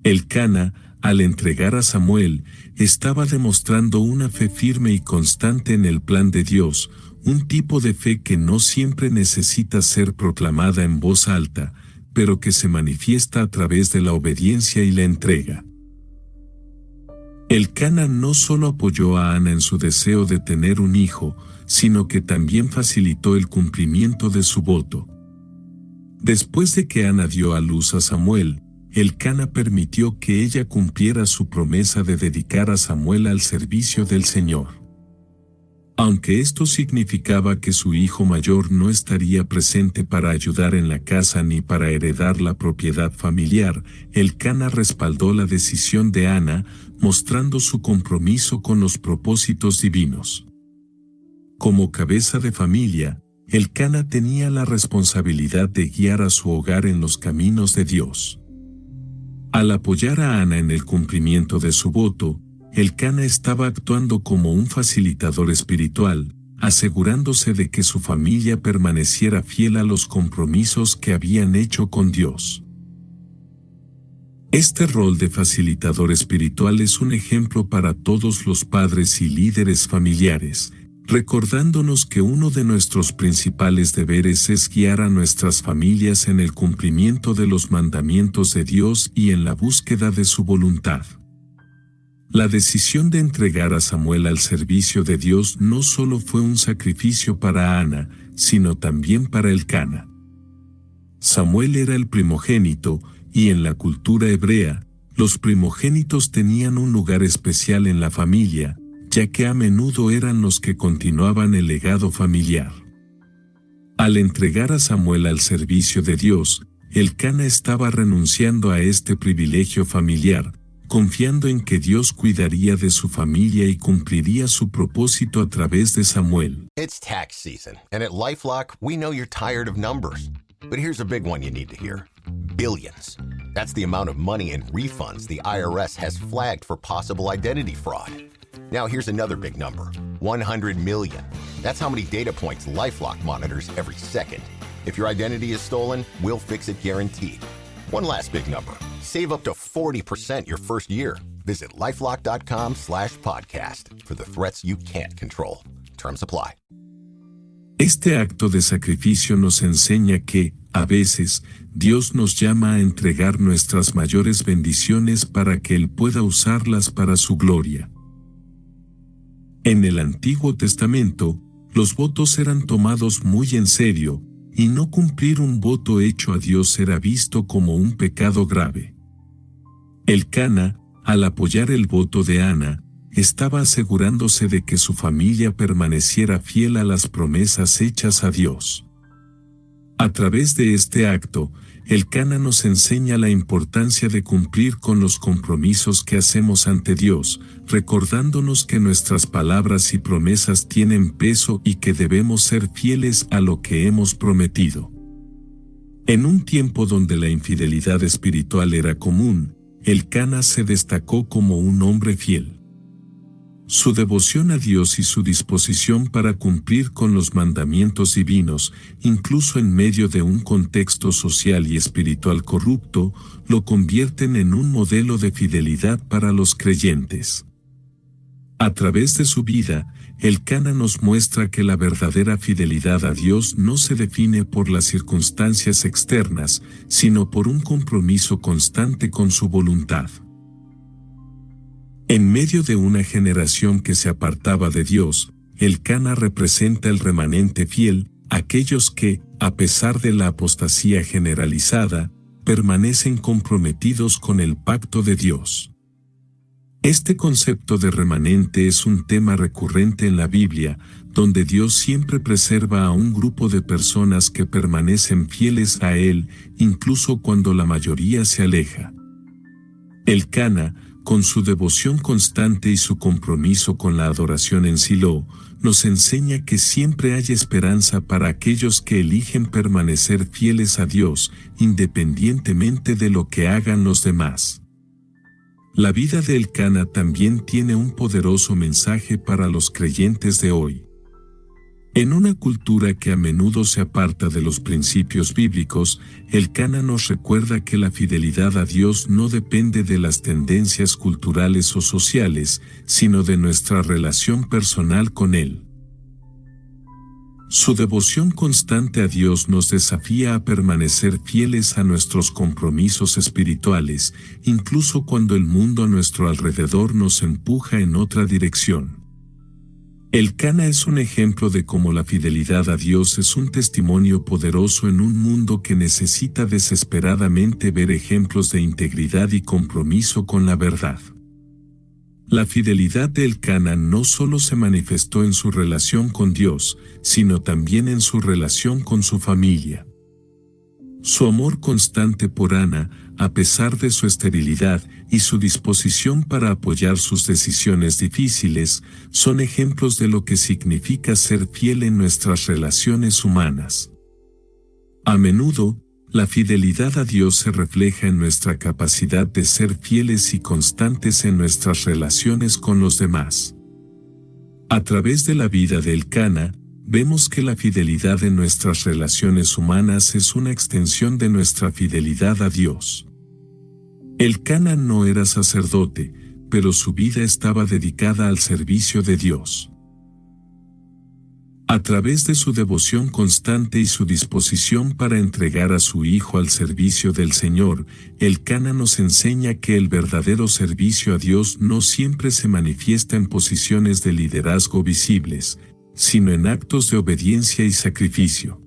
Elcana, al entregar a Samuel, estaba demostrando una fe firme y constante en el plan de Dios, un tipo de fe que no siempre necesita ser proclamada en voz alta, pero que se manifiesta a través de la obediencia y la entrega. Elcana no solo apoyó a Ana en su deseo de tener un hijo, sino que también facilitó el cumplimiento de su voto. Después de que Ana dio a luz a Samuel, Elcana permitió que ella cumpliera su promesa de dedicar a Samuel al servicio del Señor. Aunque esto significaba que su hijo mayor no estaría presente para ayudar en la casa ni para heredar la propiedad familiar, Elcana respaldó la decisión de Ana, mostrando su compromiso con los propósitos divinos. Como cabeza de familia, Elcana tenía la responsabilidad de guiar a su hogar en los caminos de Dios. Al apoyar a Ana en el cumplimiento de su voto, Elcana estaba actuando como un facilitador espiritual, asegurándose de que su familia permaneciera fiel a los compromisos que habían hecho con Dios. Este rol de facilitador espiritual es un ejemplo para todos los padres y líderes familiares, recordándonos que uno de nuestros principales deberes es guiar a nuestras familias en el cumplimiento de los mandamientos de Dios y en la búsqueda de su voluntad. La decisión de entregar a Samuel al servicio de Dios no solo fue un sacrificio para Ana, sino también para Elcana. Samuel era el primogénito, y en la cultura hebrea, los primogénitos tenían un lugar especial en la familia, ya que a menudo eran los que continuaban el legado familiar. Al entregar a Samuel al servicio de Dios, Elcana estaba renunciando a este privilegio familiar, confiando en que Dios cuidaría de su familia y cumpliría su propósito a través de Samuel. It's tax season, and at LifeLock, we know you're tired of numbers. But here's a big one you need to hear. Billions. That's the amount of money in refunds the IRS has flagged for possible identity fraud. Now here's another big number, 100 million. That's how many data points LifeLock monitors every second. If your identity is stolen, we'll fix it guaranteed. One last big number, save up to 40% your first year. Visit LifeLock.com/podcast for the threats you can't control. Terms apply. Este acto de sacrificio nos enseña que, a veces, Dios nos llama a entregar nuestras mayores bendiciones para que Él pueda usarlas para su gloria. En el Antiguo Testamento, los votos eran tomados muy en serio, y no cumplir un voto hecho a Dios era visto como un pecado grave. Elcana, al apoyar el voto de Ana, estaba asegurándose de que su familia permaneciera fiel a las promesas hechas a Dios. A través de este acto, Elcana nos enseña la importancia de cumplir con los compromisos que hacemos ante Dios, recordándonos que nuestras palabras y promesas tienen peso y que debemos ser fieles a lo que hemos prometido. En un tiempo donde la infidelidad espiritual era común, Elcana se destacó como un hombre fiel. Su devoción a Dios y su disposición para cumplir con los mandamientos divinos, incluso en medio de un contexto social y espiritual corrupto, lo convierten en un modelo de fidelidad para los creyentes. A través de su vida, Elcana nos muestra que la verdadera fidelidad a Dios no se define por las circunstancias externas, sino por un compromiso constante con su voluntad. En medio de una generación que se apartaba de Dios, el Cana representa el remanente fiel, aquellos que, a pesar de la apostasía generalizada, permanecen comprometidos con el pacto de Dios. Este concepto de remanente es un tema recurrente en la Biblia, donde Dios siempre preserva a un grupo de personas que permanecen fieles a Él, incluso cuando la mayoría se aleja. El Cana, con su devoción constante y su compromiso con la adoración en Silo, nos enseña que siempre hay esperanza para aquellos que eligen permanecer fieles a Dios, independientemente de lo que hagan los demás. La vida de El Cana también tiene un poderoso mensaje para los creyentes de hoy. En una cultura que a menudo se aparta de los principios bíblicos, el Cana nos recuerda que la fidelidad a Dios no depende de las tendencias culturales o sociales, sino de nuestra relación personal con Él. Su devoción constante a Dios nos desafía a permanecer fieles a nuestros compromisos espirituales, incluso cuando el mundo a nuestro alrededor nos empuja en otra dirección. El Cana es un ejemplo de cómo la fidelidad a Dios es un testimonio poderoso en un mundo que necesita desesperadamente ver ejemplos de integridad y compromiso con la verdad. La fidelidad de El Cana no solo se manifestó en su relación con Dios, sino también en su relación con su familia. Su amor constante por Ana, a pesar de su esterilidad, y su disposición para apoyar sus decisiones difíciles, son ejemplos de lo que significa ser fiel en nuestras relaciones humanas. A menudo, la fidelidad a Dios se refleja en nuestra capacidad de ser fieles y constantes en nuestras relaciones con los demás. A través de la vida de El Cana, vemos que la fidelidad en nuestras relaciones humanas es una extensión de nuestra fidelidad a Dios. El Cana no era sacerdote, pero su vida estaba dedicada al servicio de Dios. A través de su devoción constante y su disposición para entregar a su hijo al servicio del Señor, el Cana nos enseña que el verdadero servicio a Dios no siempre se manifiesta en posiciones de liderazgo visibles, sino en actos de obediencia y sacrificio.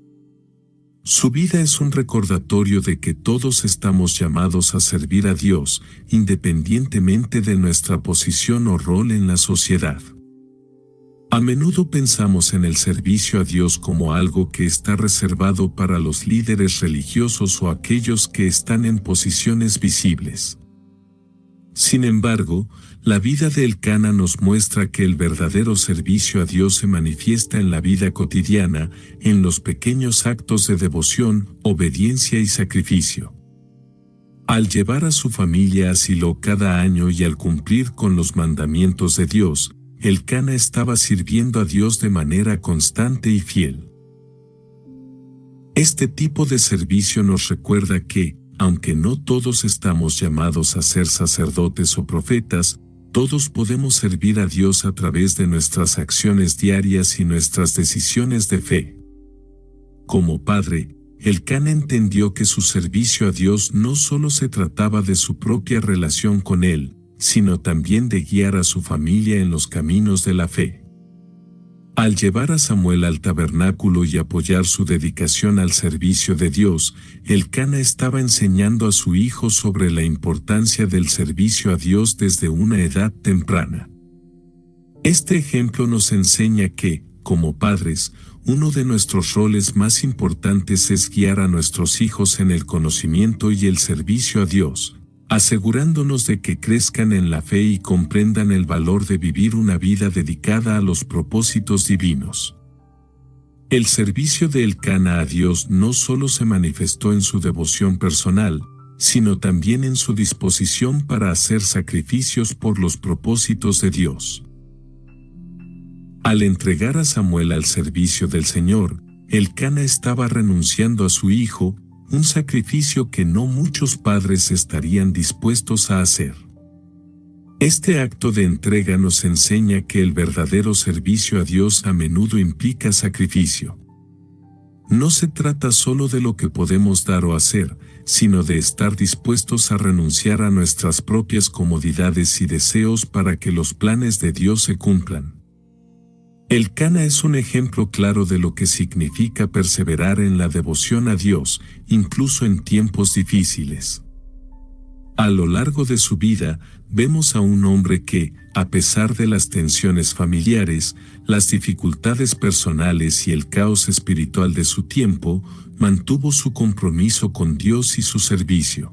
Su vida es un recordatorio de que todos estamos llamados a servir a Dios, independientemente de nuestra posición o rol en la sociedad. A menudo pensamos en el servicio a Dios como algo que está reservado para los líderes religiosos o aquellos que están en posiciones visibles. Sin embargo, la vida de El Cana nos muestra que el verdadero servicio a Dios se manifiesta en la vida cotidiana, en los pequeños actos de devoción, obediencia y sacrificio. Al llevar a su familia a Silo cada año y al cumplir con los mandamientos de Dios, El Cana estaba sirviendo a Dios de manera constante y fiel. Este tipo de servicio nos recuerda que, aunque no todos estamos llamados a ser sacerdotes o profetas, todos podemos servir a Dios a través de nuestras acciones diarias y nuestras decisiones de fe. Como padre, El Cana entendió que su servicio a Dios no solo se trataba de su propia relación con Él, sino también de guiar a su familia en los caminos de la fe. Al llevar a Samuel al tabernáculo y apoyar su dedicación al servicio de Dios, El Cana estaba enseñando a su hijo sobre la importancia del servicio a Dios desde una edad temprana. Este ejemplo nos enseña que, como padres, uno de nuestros roles más importantes es guiar a nuestros hijos en el conocimiento y el servicio a Dios, asegurándonos de que crezcan en la fe y comprendan el valor de vivir una vida dedicada a los propósitos divinos. El servicio de El Cana a Dios no solo se manifestó en su devoción personal, sino también en su disposición para hacer sacrificios por los propósitos de Dios. Al entregar a Samuel al servicio del Señor, El Cana estaba renunciando a su hijo, un sacrificio que no muchos padres estarían dispuestos a hacer. Este acto de entrega nos enseña que el verdadero servicio a Dios a menudo implica sacrificio. No se trata solo de lo que podemos dar o hacer, sino de estar dispuestos a renunciar a nuestras propias comodidades y deseos para que los planes de Dios se cumplan. El Cana es un ejemplo claro de lo que significa perseverar en la devoción a Dios, incluso en tiempos difíciles. A lo largo de su vida, vemos a un hombre que, a pesar de las tensiones familiares, las dificultades personales y el caos espiritual de su tiempo, mantuvo su compromiso con Dios y su servicio.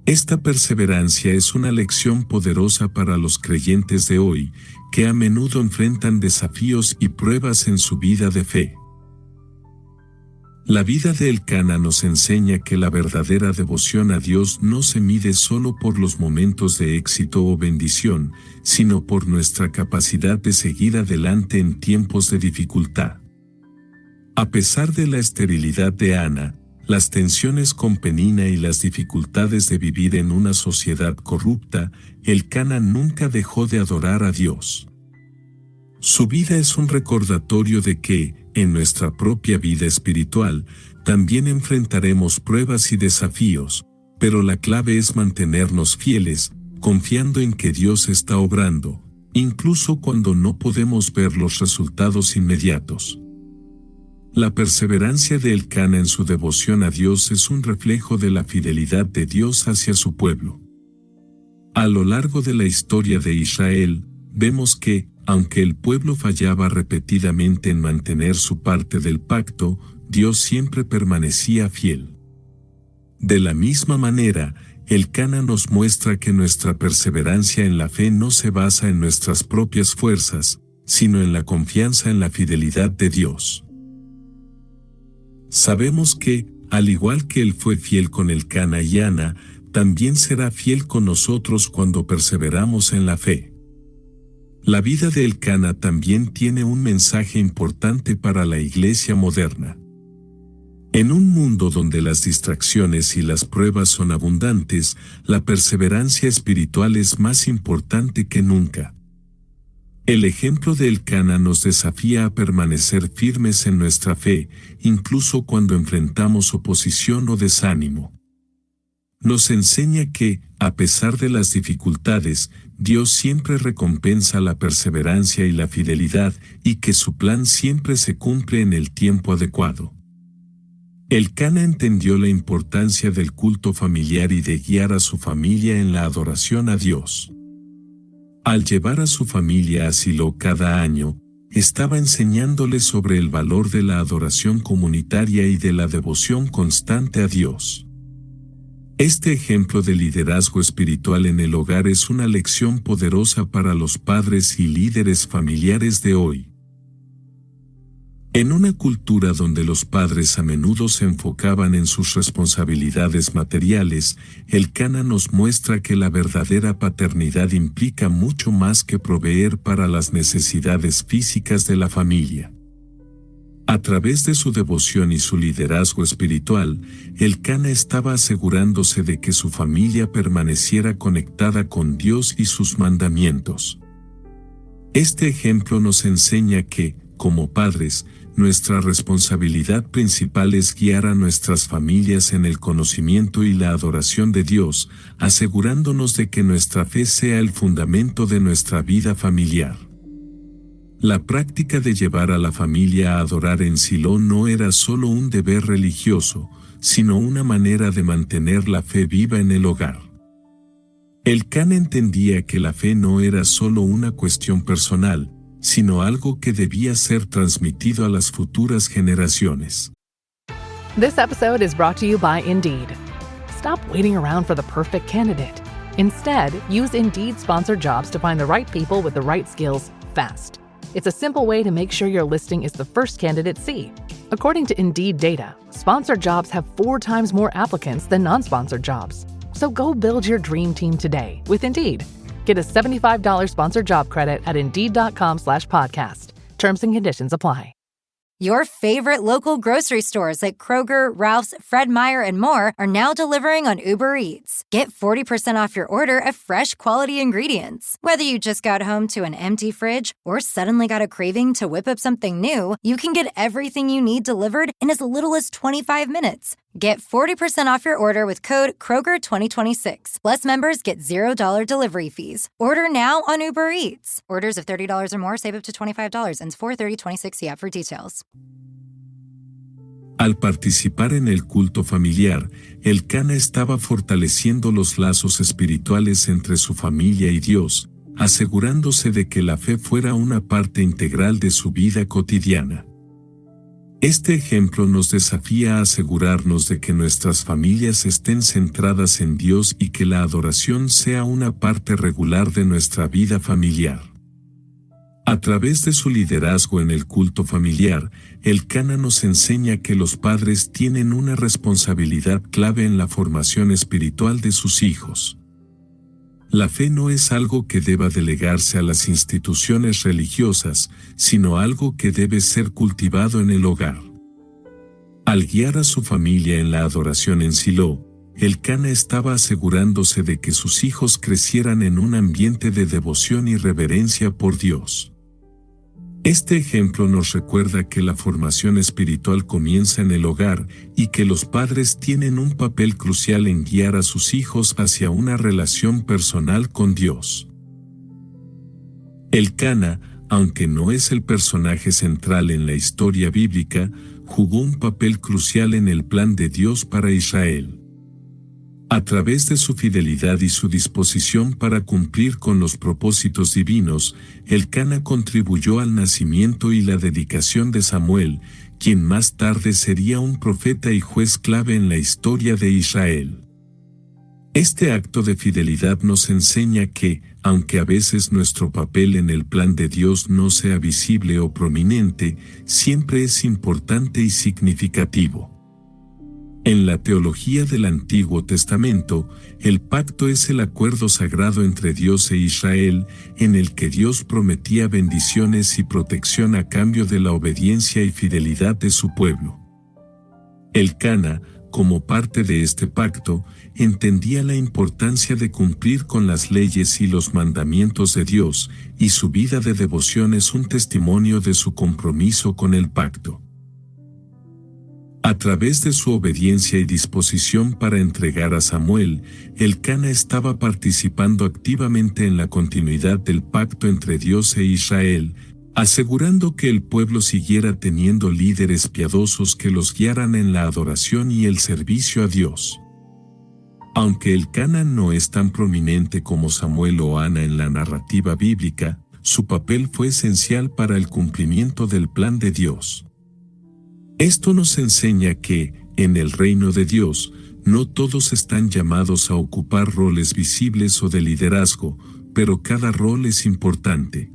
Esta perseverancia es una lección poderosa para los creyentes de hoy, que a menudo enfrentan desafíos y pruebas en su vida de fe. La vida de Elcana nos enseña que la verdadera devoción a Dios no se mide solo por los momentos de éxito o bendición, sino por nuestra capacidad de seguir adelante en tiempos de dificultad. A pesar de la esterilidad de Ana, las tensiones con Penina y las dificultades de vivir en una sociedad corrupta, Elcana nunca dejó de adorar a Dios. Su vida es un recordatorio de que, en nuestra propia vida espiritual, también enfrentaremos pruebas y desafíos, pero la clave es mantenernos fieles, confiando en que Dios está obrando, incluso cuando no podemos ver los resultados inmediatos. La perseverancia de Elcana en su devoción a Dios es un reflejo de la fidelidad de Dios hacia su pueblo. A lo largo de la historia de Israel, vemos que, aunque el pueblo fallaba repetidamente en mantener su parte del pacto, Dios siempre permanecía fiel. De la misma manera, Elcana nos muestra que nuestra perseverancia en la fe no se basa en nuestras propias fuerzas, sino en la confianza en la fidelidad de Dios. Sabemos que, al igual que Él fue fiel con Elcana y Ana, también será fiel con nosotros cuando perseveramos en la fe. La vida de Elcana también tiene un mensaje importante para la iglesia moderna. En un mundo donde las distracciones y las pruebas son abundantes, la perseverancia espiritual es más importante que nunca. El ejemplo de Elcana nos desafía a permanecer firmes en nuestra fe, incluso cuando enfrentamos oposición o desánimo. Nos enseña que, a pesar de las dificultades, Dios siempre recompensa la perseverancia y la fidelidad, y que su plan siempre se cumple en el tiempo adecuado. Elcana entendió la importancia del culto familiar y de guiar a su familia en la adoración a Dios. Al llevar a su familia a Silo cada año, estaba enseñándoles sobre el valor de la adoración comunitaria y de la devoción constante a Dios. Este ejemplo de liderazgo espiritual en el hogar es una lección poderosa para los padres y líderes familiares de hoy. En una cultura donde los padres a menudo se enfocaban en sus responsabilidades materiales, Elcana nos muestra que la verdadera paternidad implica mucho más que proveer para las necesidades físicas de la familia. A través de su devoción y su liderazgo espiritual, Elcana estaba asegurándose de que su familia permaneciera conectada con Dios y sus mandamientos. Este ejemplo nos enseña que, como padres, nuestra responsabilidad principal es guiar a nuestras familias en el conocimiento y la adoración de Dios, asegurándonos de que nuestra fe sea el fundamento de nuestra vida familiar. La práctica de llevar a la familia a adorar en Silo no era solo un deber religioso, sino una manera de mantener la fe viva en el hogar. Elcana entendía que la fe no era solo una cuestión personal, sino algo que debía ser transmitido a las futuras generaciones. This episode is brought to you by Indeed. Stop waiting around for the perfect candidate. Instead, use Indeed sponsored jobs to find the right people with the right skills fast. It's a simple way to make sure your listing is the first candidates see. According to Indeed data, sponsored jobs have 4 times more applicants than non-sponsored jobs. So go build your dream team today with Indeed. Get a $75 sponsored job credit at Indeed.com/podcast. Terms and conditions apply. Your favorite local grocery stores like Kroger, Ralph's, Fred Meyer, and more are now delivering on Uber Eats. Get 40% off your order of fresh, quality ingredients. Whether you just got home to an empty fridge or suddenly got a craving to whip up something new, you can get everything you need delivered in as little as 25 minutes. Get 40% off your order with code Kroger2026. Plus, members get $0 delivery fees. Order now on Uber Eats. Orders of $30 or more save up to $25 and 4/30/26. See app for details. Al participar en el culto familiar, Elcana estaba fortaleciendo los lazos espirituales entre su familia y Dios, asegurándose de que la fe fuera una parte integral de su vida cotidiana. Este ejemplo nos desafía a asegurarnos de que nuestras familias estén centradas en Dios y que la adoración sea una parte regular de nuestra vida familiar. A través de su liderazgo en el culto familiar, Elcana nos enseña que los padres tienen una responsabilidad clave en la formación espiritual de sus hijos. La fe no es algo que deba delegarse a las instituciones religiosas, sino algo que debe ser cultivado en el hogar. Al guiar a su familia en la adoración en Silo, Elcana estaba asegurándose de que sus hijos crecieran en un ambiente de devoción y reverencia por Dios. Este ejemplo nos recuerda que la formación espiritual comienza en el hogar y que los padres tienen un papel crucial en guiar a sus hijos hacia una relación personal con Dios. Elcana, aunque no es el personaje central en la historia bíblica, jugó un papel crucial en el plan de Dios para Israel. A través de su fidelidad y su disposición para cumplir con los propósitos divinos, Elcana contribuyó al nacimiento y la dedicación de Samuel, quien más tarde sería un profeta y juez clave en la historia de Israel. Este acto de fidelidad nos enseña que, aunque a veces nuestro papel en el plan de Dios no sea visible o prominente, siempre es importante y significativo. En la teología del Antiguo Testamento, el pacto es el acuerdo sagrado entre Dios e Israel, en el que Dios prometía bendiciones y protección a cambio de la obediencia y fidelidad de su pueblo. Elcana, como parte de este pacto, entendía la importancia de cumplir con las leyes y los mandamientos de Dios, y su vida de devoción es un testimonio de su compromiso con el pacto. A través de su obediencia y disposición para entregar a Samuel, Elcana estaba participando activamente en la continuidad del pacto entre Dios e Israel, asegurando que el pueblo siguiera teniendo líderes piadosos que los guiaran en la adoración y el servicio a Dios. Aunque Elcana no es tan prominente como Samuel o Ana en la narrativa bíblica, su papel fue esencial para el cumplimiento del plan de Dios. Esto nos enseña que, en el reino de Dios, no todos están llamados a ocupar roles visibles o de liderazgo, pero cada rol es importante.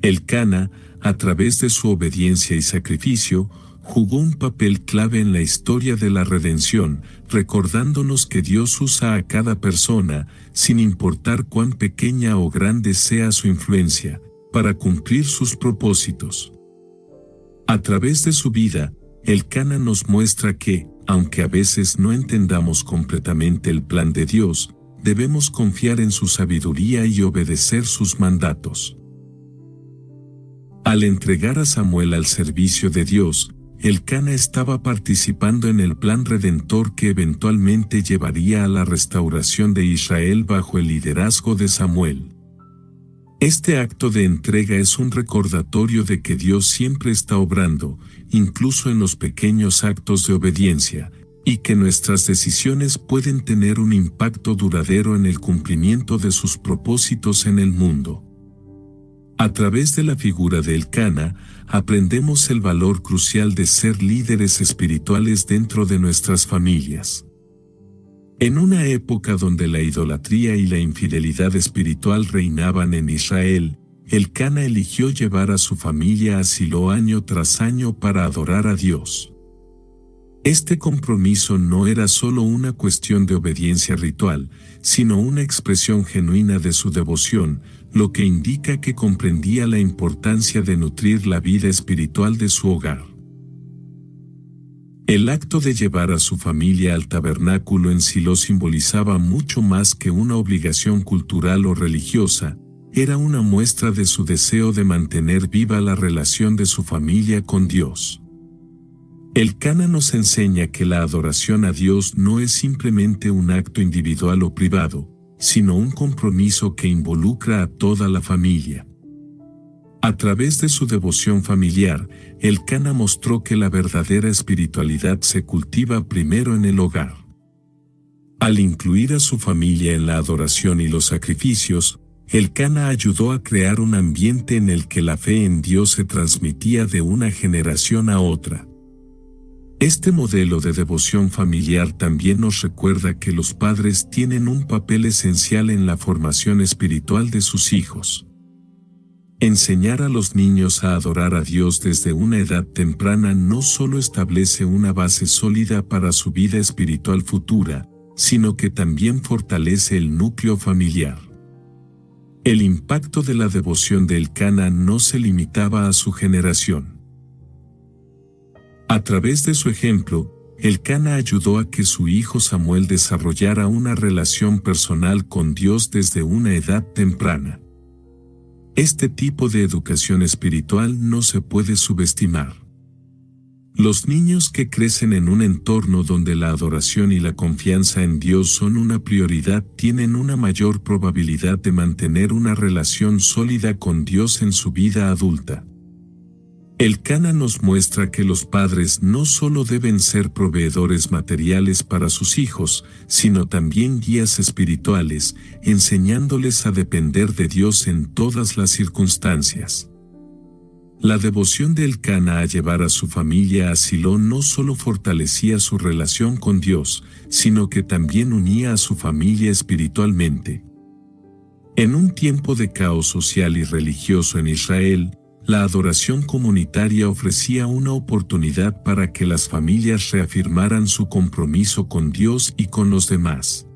Elcana, a través de su obediencia y sacrificio, jugó un papel clave en la historia de la redención, recordándonos que Dios usa a cada persona, sin importar cuán pequeña o grande sea su influencia, para cumplir sus propósitos. A través de su vida, Elcana nos muestra que, aunque a veces no entendamos completamente el plan de Dios, debemos confiar en su sabiduría y obedecer sus mandatos. Al entregar a Samuel al servicio de Dios, Elcana estaba participando en el plan redentor que eventualmente llevaría a la restauración de Israel bajo el liderazgo de Samuel. Este acto de entrega es un recordatorio de que Dios siempre está obrando, incluso en los pequeños actos de obediencia, y que nuestras decisiones pueden tener un impacto duradero en el cumplimiento de sus propósitos en el mundo. A través de la figura de Elcana, aprendemos el valor crucial de ser líderes espirituales dentro de nuestras familias. En una época donde la idolatría y la infidelidad espiritual reinaban en Israel, Elcana eligió llevar a su familia a Silo año tras año para adorar a Dios. Este compromiso no era solo una cuestión de obediencia ritual, sino una expresión genuina de su devoción, lo que indica que comprendía la importancia de nutrir la vida espiritual de su hogar. El acto de llevar a su familia al tabernáculo en Silo simbolizaba mucho más que una obligación cultural o religiosa, era una muestra de su deseo de mantener viva la relación de su familia con Dios. El Cana nos enseña que la adoración a Dios no es simplemente un acto individual o privado, sino un compromiso que involucra a toda la familia. A través de su devoción familiar, el Cana mostró que la verdadera espiritualidad se cultiva primero en el hogar. Al incluir a su familia en la adoración y los sacrificios, el Cana ayudó a crear un ambiente en el que la fe en Dios se transmitía de una generación a otra. Este modelo de devoción familiar también nos recuerda que los padres tienen un papel esencial en la formación espiritual de sus hijos. Enseñar a los niños a adorar a Dios desde una edad temprana no solo establece una base sólida para su vida espiritual futura, sino que también fortalece el núcleo familiar. El impacto de la devoción de Elcana no se limitaba a su generación. A través de su ejemplo, Elcana ayudó a que su hijo Samuel desarrollara una relación personal con Dios desde una edad temprana. Este tipo de educación espiritual no se puede subestimar. Los niños que crecen en un entorno donde la adoración y la confianza en Dios son una prioridad tienen una mayor probabilidad de mantener una relación sólida con Dios en su vida adulta. Elcana nos muestra que los padres no solo deben ser proveedores materiales para sus hijos, sino también guías espirituales, enseñándoles a depender de Dios en todas las circunstancias. La devoción de Elcana a llevar a su familia a Silo no solo fortalecía su relación con Dios, sino que también unía a su familia espiritualmente. En un tiempo de caos social y religioso en Israel, la adoración comunitaria ofrecía una oportunidad para que las familias reafirmaran su compromiso con Dios y con los demás.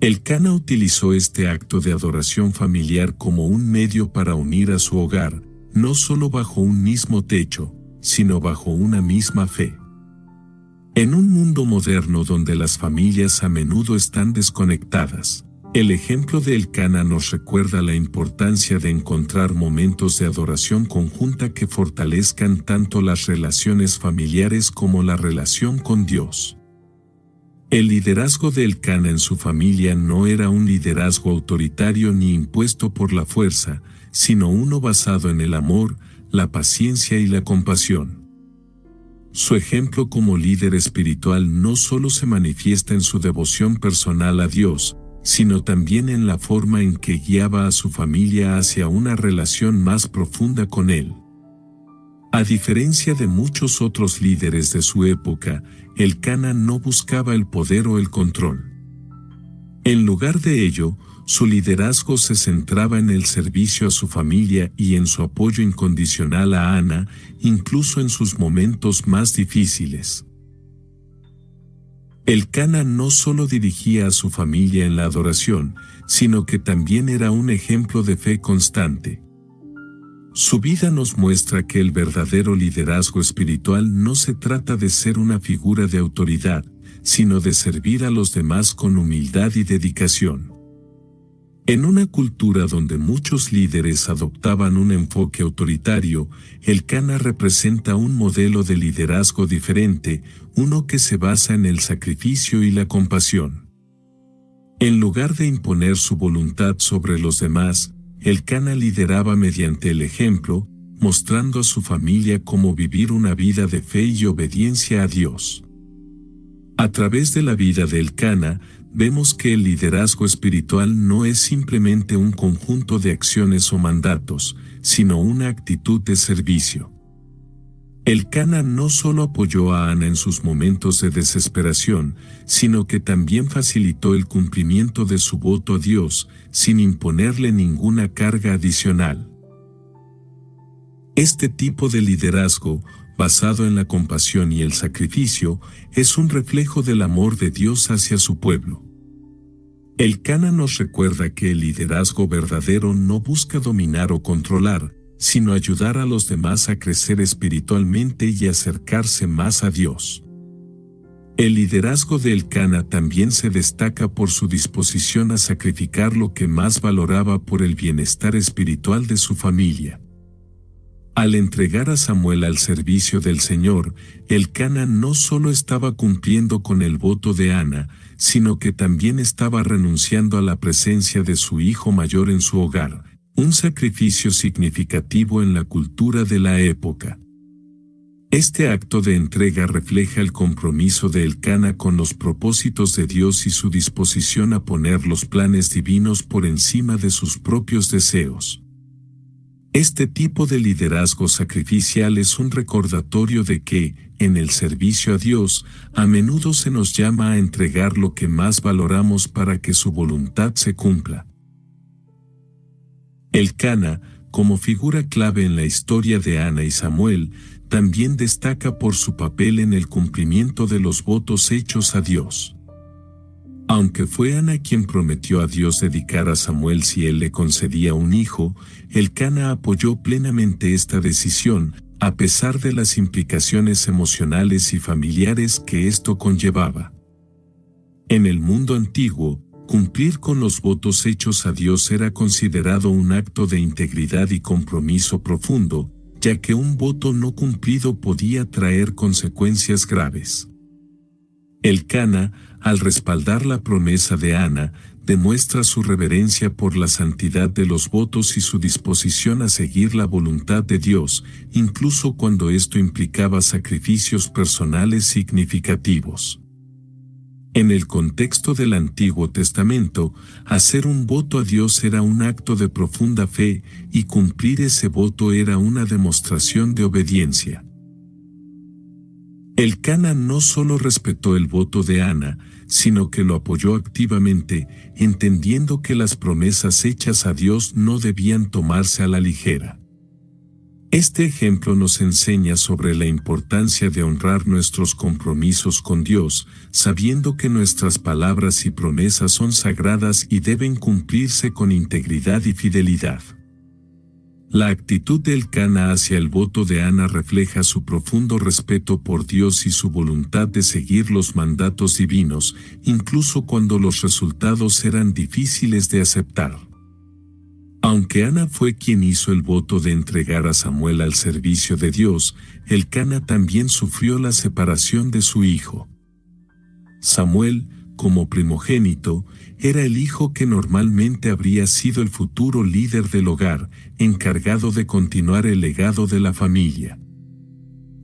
Elcana utilizó este acto de adoración familiar como un medio para unir a su hogar, no solo bajo un mismo techo, sino bajo una misma fe. En un mundo moderno donde las familias a menudo están desconectadas, el ejemplo de Elcana nos recuerda la importancia de encontrar momentos de adoración conjunta que fortalezcan tanto las relaciones familiares como la relación con Dios. El liderazgo de Elcana en su familia no era un liderazgo autoritario ni impuesto por la fuerza, sino uno basado en el amor, la paciencia y la compasión. Su ejemplo como líder espiritual no solo se manifiesta en su devoción personal a Dios, sino también en la forma en que guiaba a su familia hacia una relación más profunda con Él. A diferencia de muchos otros líderes de su época, Elcana no buscaba el poder o el control. En lugar de ello, su liderazgo se centraba en el servicio a su familia y en su apoyo incondicional a Ana, incluso en sus momentos más difíciles. Elcana no solo dirigía a su familia en la adoración, sino que también era un ejemplo de fe constante. Su vida nos muestra que el verdadero liderazgo espiritual no se trata de ser una figura de autoridad, sino de servir a los demás con humildad y dedicación. En una cultura donde muchos líderes adoptaban un enfoque autoritario, Elcana representa un modelo de liderazgo diferente, uno que se basa en el sacrificio y la compasión. En lugar de imponer su voluntad sobre los demás, Elcana lideraba mediante el ejemplo, mostrando a su familia cómo vivir una vida de fe y obediencia a Dios. A través de la vida de Elcana, vemos que el liderazgo espiritual no es simplemente un conjunto de acciones o mandatos, sino una actitud de servicio. Elcana no solo apoyó a Ana en sus momentos de desesperación, sino que también facilitó el cumplimiento de su voto a Dios, sin imponerle ninguna carga adicional. Este tipo de liderazgo, basado en la compasión y el sacrificio, es un reflejo del amor de Dios hacia su pueblo. El Cana nos recuerda que el liderazgo verdadero no busca dominar o controlar, sino ayudar a los demás a crecer espiritualmente y acercarse más a Dios. El liderazgo de Elcana también se destaca por su disposición a sacrificar lo que más valoraba por el bienestar espiritual de su familia. Al entregar a Samuel al servicio del Señor, Elcana no solo estaba cumpliendo con el voto de Ana, sino que también estaba renunciando a la presencia de su hijo mayor en su hogar, un sacrificio significativo en la cultura de la época. Este acto de entrega refleja el compromiso de Elcana con los propósitos de Dios y su disposición a poner los planes divinos por encima de sus propios deseos. Este tipo de liderazgo sacrificial es un recordatorio de que, en el servicio a Dios, a menudo se nos llama a entregar lo que más valoramos para que su voluntad se cumpla. Elcana, como figura clave en la historia de Ana y Samuel, también destaca por su papel en el cumplimiento de los votos hechos a Dios. Aunque fue Ana quien prometió a Dios dedicar a Samuel si él le concedía un hijo, Elcana apoyó plenamente esta decisión, a pesar de las implicaciones emocionales y familiares que esto conllevaba. En el mundo antiguo, cumplir con los votos hechos a Dios era considerado un acto de integridad y compromiso profundo, ya que un voto no cumplido podía traer consecuencias graves. Elcana, al respaldar la promesa de Ana, demuestra su reverencia por la santidad de los votos y su disposición a seguir la voluntad de Dios, incluso cuando esto implicaba sacrificios personales significativos. En el contexto del Antiguo Testamento, hacer un voto a Dios era un acto de profunda fe, y cumplir ese voto era una demostración de obediencia. Elcana no solo respetó el voto de Ana, sino que lo apoyó activamente, entendiendo que las promesas hechas a Dios no debían tomarse a la ligera. Este ejemplo nos enseña sobre la importancia de honrar nuestros compromisos con Dios, sabiendo que nuestras palabras y promesas son sagradas y deben cumplirse con integridad y fidelidad. La actitud de Elcana hacia el voto de Ana refleja su profundo respeto por Dios y su voluntad de seguir los mandatos divinos, incluso cuando los resultados eran difíciles de aceptar. Aunque Ana fue quien hizo el voto de entregar a Samuel al servicio de Dios, Elcana también sufrió la separación de su hijo. Samuel, como primogénito, era el hijo que normalmente habría sido el futuro líder del hogar, encargado de continuar el legado de la familia.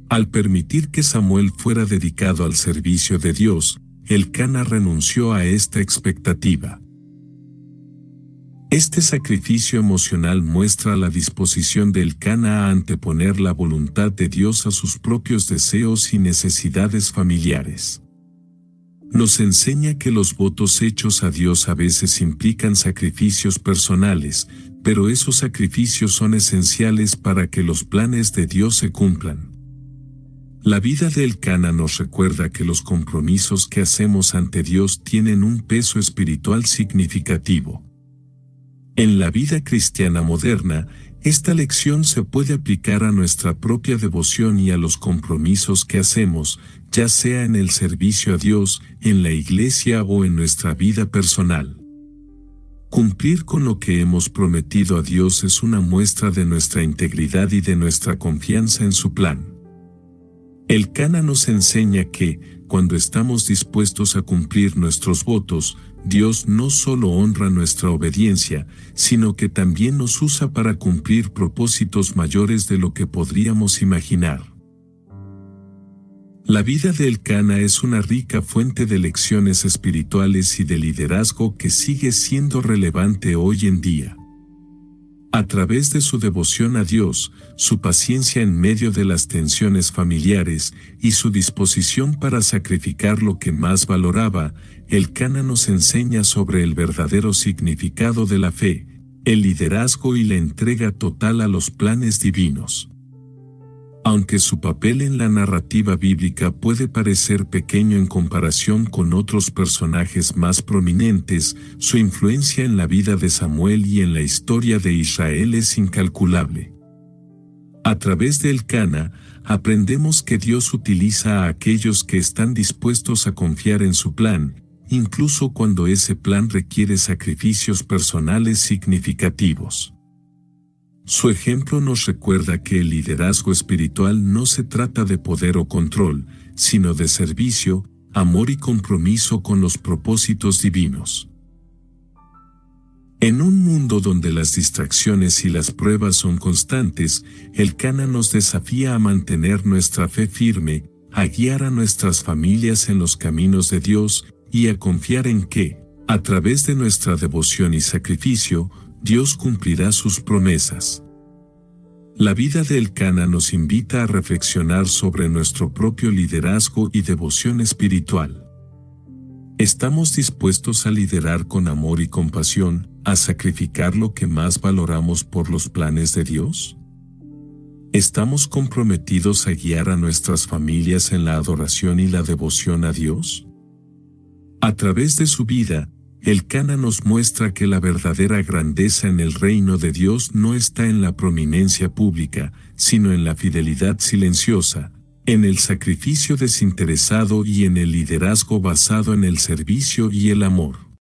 Al permitir que Samuel fuera dedicado al servicio de Dios, Elcana renunció a esta expectativa. Este sacrificio emocional muestra la disposición de Elcana a anteponer la voluntad de Dios a sus propios deseos y necesidades familiares. Nos enseña que los votos hechos a Dios a veces implican sacrificios personales, pero esos sacrificios son esenciales para que los planes de Dios se cumplan. La vida de Elcana nos recuerda que los compromisos que hacemos ante Dios tienen un peso espiritual significativo. En la vida cristiana moderna, esta lección se puede aplicar a nuestra propia devoción y a los compromisos que hacemos, ya sea en el servicio a Dios, en la iglesia o en nuestra vida personal. Cumplir con lo que hemos prometido a Dios es una muestra de nuestra integridad y de nuestra confianza en su plan. Elcana nos enseña que, cuando estamos dispuestos a cumplir nuestros votos, Dios no solo honra nuestra obediencia, sino que también nos usa para cumplir propósitos mayores de lo que podríamos imaginar. La vida de Elcana es una rica fuente de lecciones espirituales y de liderazgo que sigue siendo relevante hoy en día. A través de su devoción a Dios, su paciencia en medio de las tensiones familiares y su disposición para sacrificar lo que más valoraba, Elcana nos enseña sobre el verdadero significado de la fe, el liderazgo y la entrega total a los planes divinos. Aunque su papel en la narrativa bíblica puede parecer pequeño en comparación con otros personajes más prominentes, su influencia en la vida de Samuel y en la historia de Israel es incalculable. A través de Elcana, aprendemos que Dios utiliza a aquellos que están dispuestos a confiar en su plan, incluso cuando ese plan requiere sacrificios personales significativos. Su ejemplo nos recuerda que el liderazgo espiritual no se trata de poder o control, sino de servicio, amor y compromiso con los propósitos divinos. En un mundo donde las distracciones y las pruebas son constantes, Elcana nos desafía a mantener nuestra fe firme, a guiar a nuestras familias en los caminos de Dios y a confiar en que, a través de nuestra devoción y sacrificio, Dios cumplirá sus promesas. La vida de Elcana nos invita a reflexionar sobre nuestro propio liderazgo y devoción espiritual. ¿Estamos dispuestos a liderar con amor y compasión, a sacrificar lo que más valoramos por los planes de Dios? ¿Estamos comprometidos a guiar a nuestras familias en la adoración y la devoción a Dios? A través de su vida, Elcana nos muestra que la verdadera grandeza en el reino de Dios no está en la prominencia pública, sino en la fidelidad silenciosa, en el sacrificio desinteresado y en el liderazgo basado en el servicio y el amor.